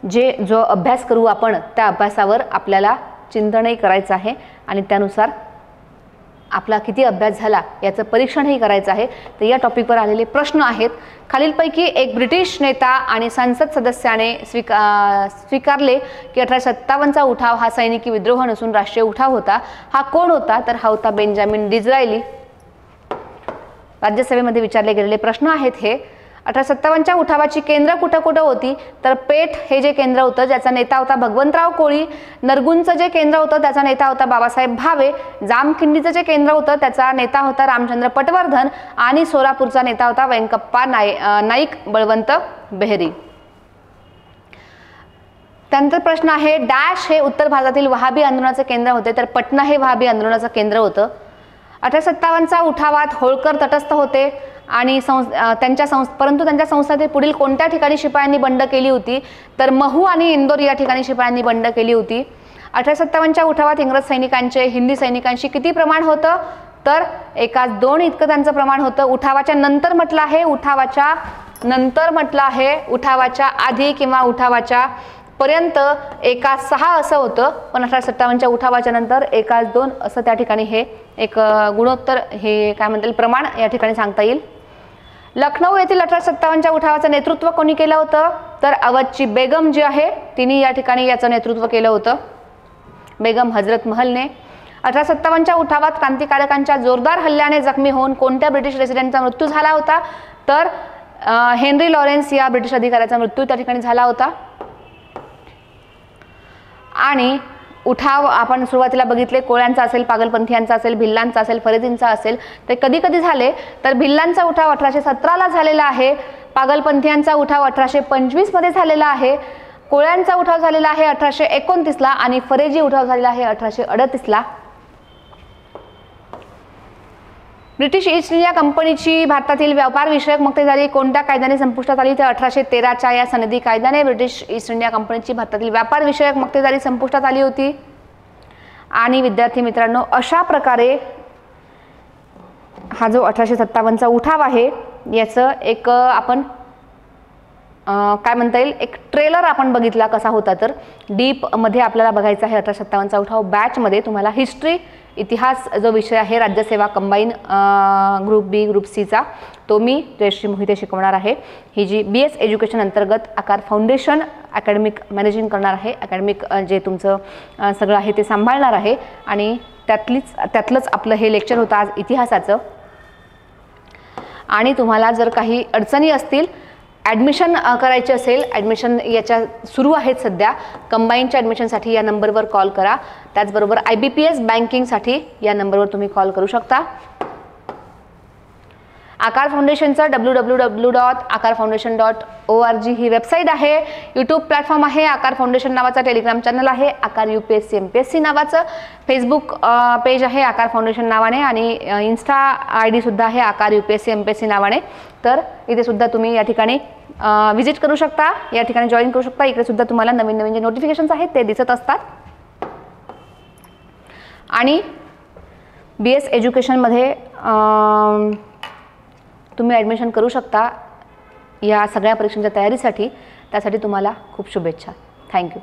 जो अभ्यास करू आपण त्या अभ्यासावर आपल्याला चिंतनही करायचं आहे आणि त्यानुसार आपला किती अभ्यास झाला याचं परीक्षणही करायचं आहे. तर या टॉपिकवर आलेले प्रश्न आहेत. खालीलपैकी एक ब्रिटिश नेता आणि संसद सदस्याने स्वीकारले की 1857चा उठाव हा सैनिकी विद्रोह नसून राष्ट्रीय उठाव होता. हा कोण होता तर हा होता बेंजामिन डिझरायली. राज्यसभेमध्ये विचारले गेलेले प्रश्न आहेत हे. 1857च्या उठावाची केंद्र कुठं कुठं होती तर पेठ हे जे केंद्र होतं ज्याचा नेता होता भगवंतराव कोळी, नरगुंचं जे केंद्र होतं त्याचा नेता होता बाबासाहेब भावे, जामखिंडीचं जे केंद्र होतं त्याचा नेता होता रामचंद्र पटवर्धन आणि सोलापूरचा नेता होता व्यंकप्पा नाईक बळवंत बेहरी. त्यानंतर प्रश्न आहे डॅश हे उत्तर भारतातील वहाबी आंदोलनाचे केंद्र होते तर पटना हे वहाबी आंदोलनाचं केंद्र होतं. 1857च्या उठावात होळकर तटस्थ होते आणि परंतु त्यांच्या संस्थातील पुढील कोणत्या ठिकाणी शिपायांनी बंड केली होती तर महू आणि इंदोर या ठिकाणी शिपायांनी बंड केली होती. 1857च्या उठावात इंग्रज सैनिकांचे हिंदी सैनिकांशी किती प्रमाण होतं तर 1:2 इतकं त्यांचं प्रमाण होतं. उठावाच्या नंतर म्हटलं आहे, उठावाच्या आधी किंवा उठावाच्या पर्यंत 1:6 असं होतं पण 1857च्या उठावाच्या नंतर 1:2 असं त्या ठिकाणी हे एक गुणोत्तर हे काय म्हणता येईल प्रमाण या ठिकाणी सांगता येईल. लखनौ येथील 1857च्या उठावाचं नेतृत्व कोणी केलं होतं तर अवधची बेगम जी आहे तिने या ठिकाणी याचं नेतृत्व केलं होतं, बेगम हजरत महलने. 1857च्या उठावात क्रांतिकारकांच्या जोरदार हल्ल्याने जखमी होऊन कोणत्या ब्रिटिश रेसिडेंटचा मृत्यू झाला होता तर हेनरी लॉरेन्स या ब्रिटिश अधिकाऱ्याचा मृत्यू त्या ठिकाणी झाला होता. आणि उठाव आपण सुरुवातीला बघितले कोळ्यांचा असेल, पागलपंथीयांचा असेल, भिल्लांचा असेल, फरेजींचा असेल तर कधी कधी झाले तर भिल्लांचा उठाव 1817ला झालेला आहे, पागलपंथीयांचा उठाव 1825 मध्ये झालेला आहे, कोळ्यांचा उठाव झालेला आहे 1829ला आणि फरेजी उठाव झालेला आहे 1838ला. ब्रिटिश ईस्ट इंडिया कंपनीची भारतातील व्यापार विषयक मक्तेदारी कोणत्या कायद्याने संपुष्टात आली? तर 1813च्या या सनदी कायद्याने ब्रिटिश ईस्ट इंडिया कंपनीची भारतातील व्यापार विषयक मक्तेदारी संपुष्टात आली होती. आणि विद्यार्थी मित्रांनो, अशा प्रकारे हा जो 1857चा उठाव आहे याचं एक आपण काय म्हणता येईल, एक ट्रेलर आपण बघितला कसा होता. तर डीप मध्ये आपल्याला बघायचा आहे 1857चा उठाव. बॅचमध्ये तुम्हाला हिस्ट्री, इतिहास जो विषय आहे राज्यसेवा कंबाईन ग्रुप बी ग्रुप सीचा, तो मी जयश्री मोहिते शिकवणार आहे. ही जी BS एज्युकेशन अंतर्गत आकार फाउंडेशन अकॅडमिक मॅनेजिंग करणार आहे. अकॅडमिक जे तुमचं सगळं आहे ते सांभाळणार आहे. आणि त्यातलंच आपलं हे लेक्चर होतं आज इतिहासाचं. आणि तुम्हाला जर काही अडचणी असतील, ॲडमिशन करायचे असेल, ॲडमिशन याच्या सुरू आहेत सध्या, कंबाईनच्या ॲडमिशनसाठी या नंबरवर कॉल करा. त्याचबरोबर IBPS बँकिंगसाठी या नंबरवर तुम्ही कॉल करू शकता. आकार फाउंडेशनचं www.akarfoundation.org ही वेबसाईट आहे. यूट्यूब प्लॅटफॉर्म आहे, आकार फाउंडेशन नावाचा टेलिग्राम चॅनल आहे, आकार UPSC MPSC नावाचं फेसबुक पेज आहे आकार फाउंडेशन नावाने, आणि इन्स्टा ID सुद्धा आहे आकार UPSC MPSC नावाने. तर इथे सुद्धा तुम्ही या ठिकाणी विजिट करू शकता, या ठिकाणी जॉईन करू शकता. इकडे सुद्धा तुम्हाला नवीन नवीन जे नोटिफिकेशन्स आहेत ते दिसत असतात. आणि BS एज्युकेशनमध्ये तुम्ही ॲडमिशन करू शकता या सगळ्या परीक्षांच्या तयारीसाठी. त्यासाठी तुम्हाला खूप शुभेच्छा. थँक्यू.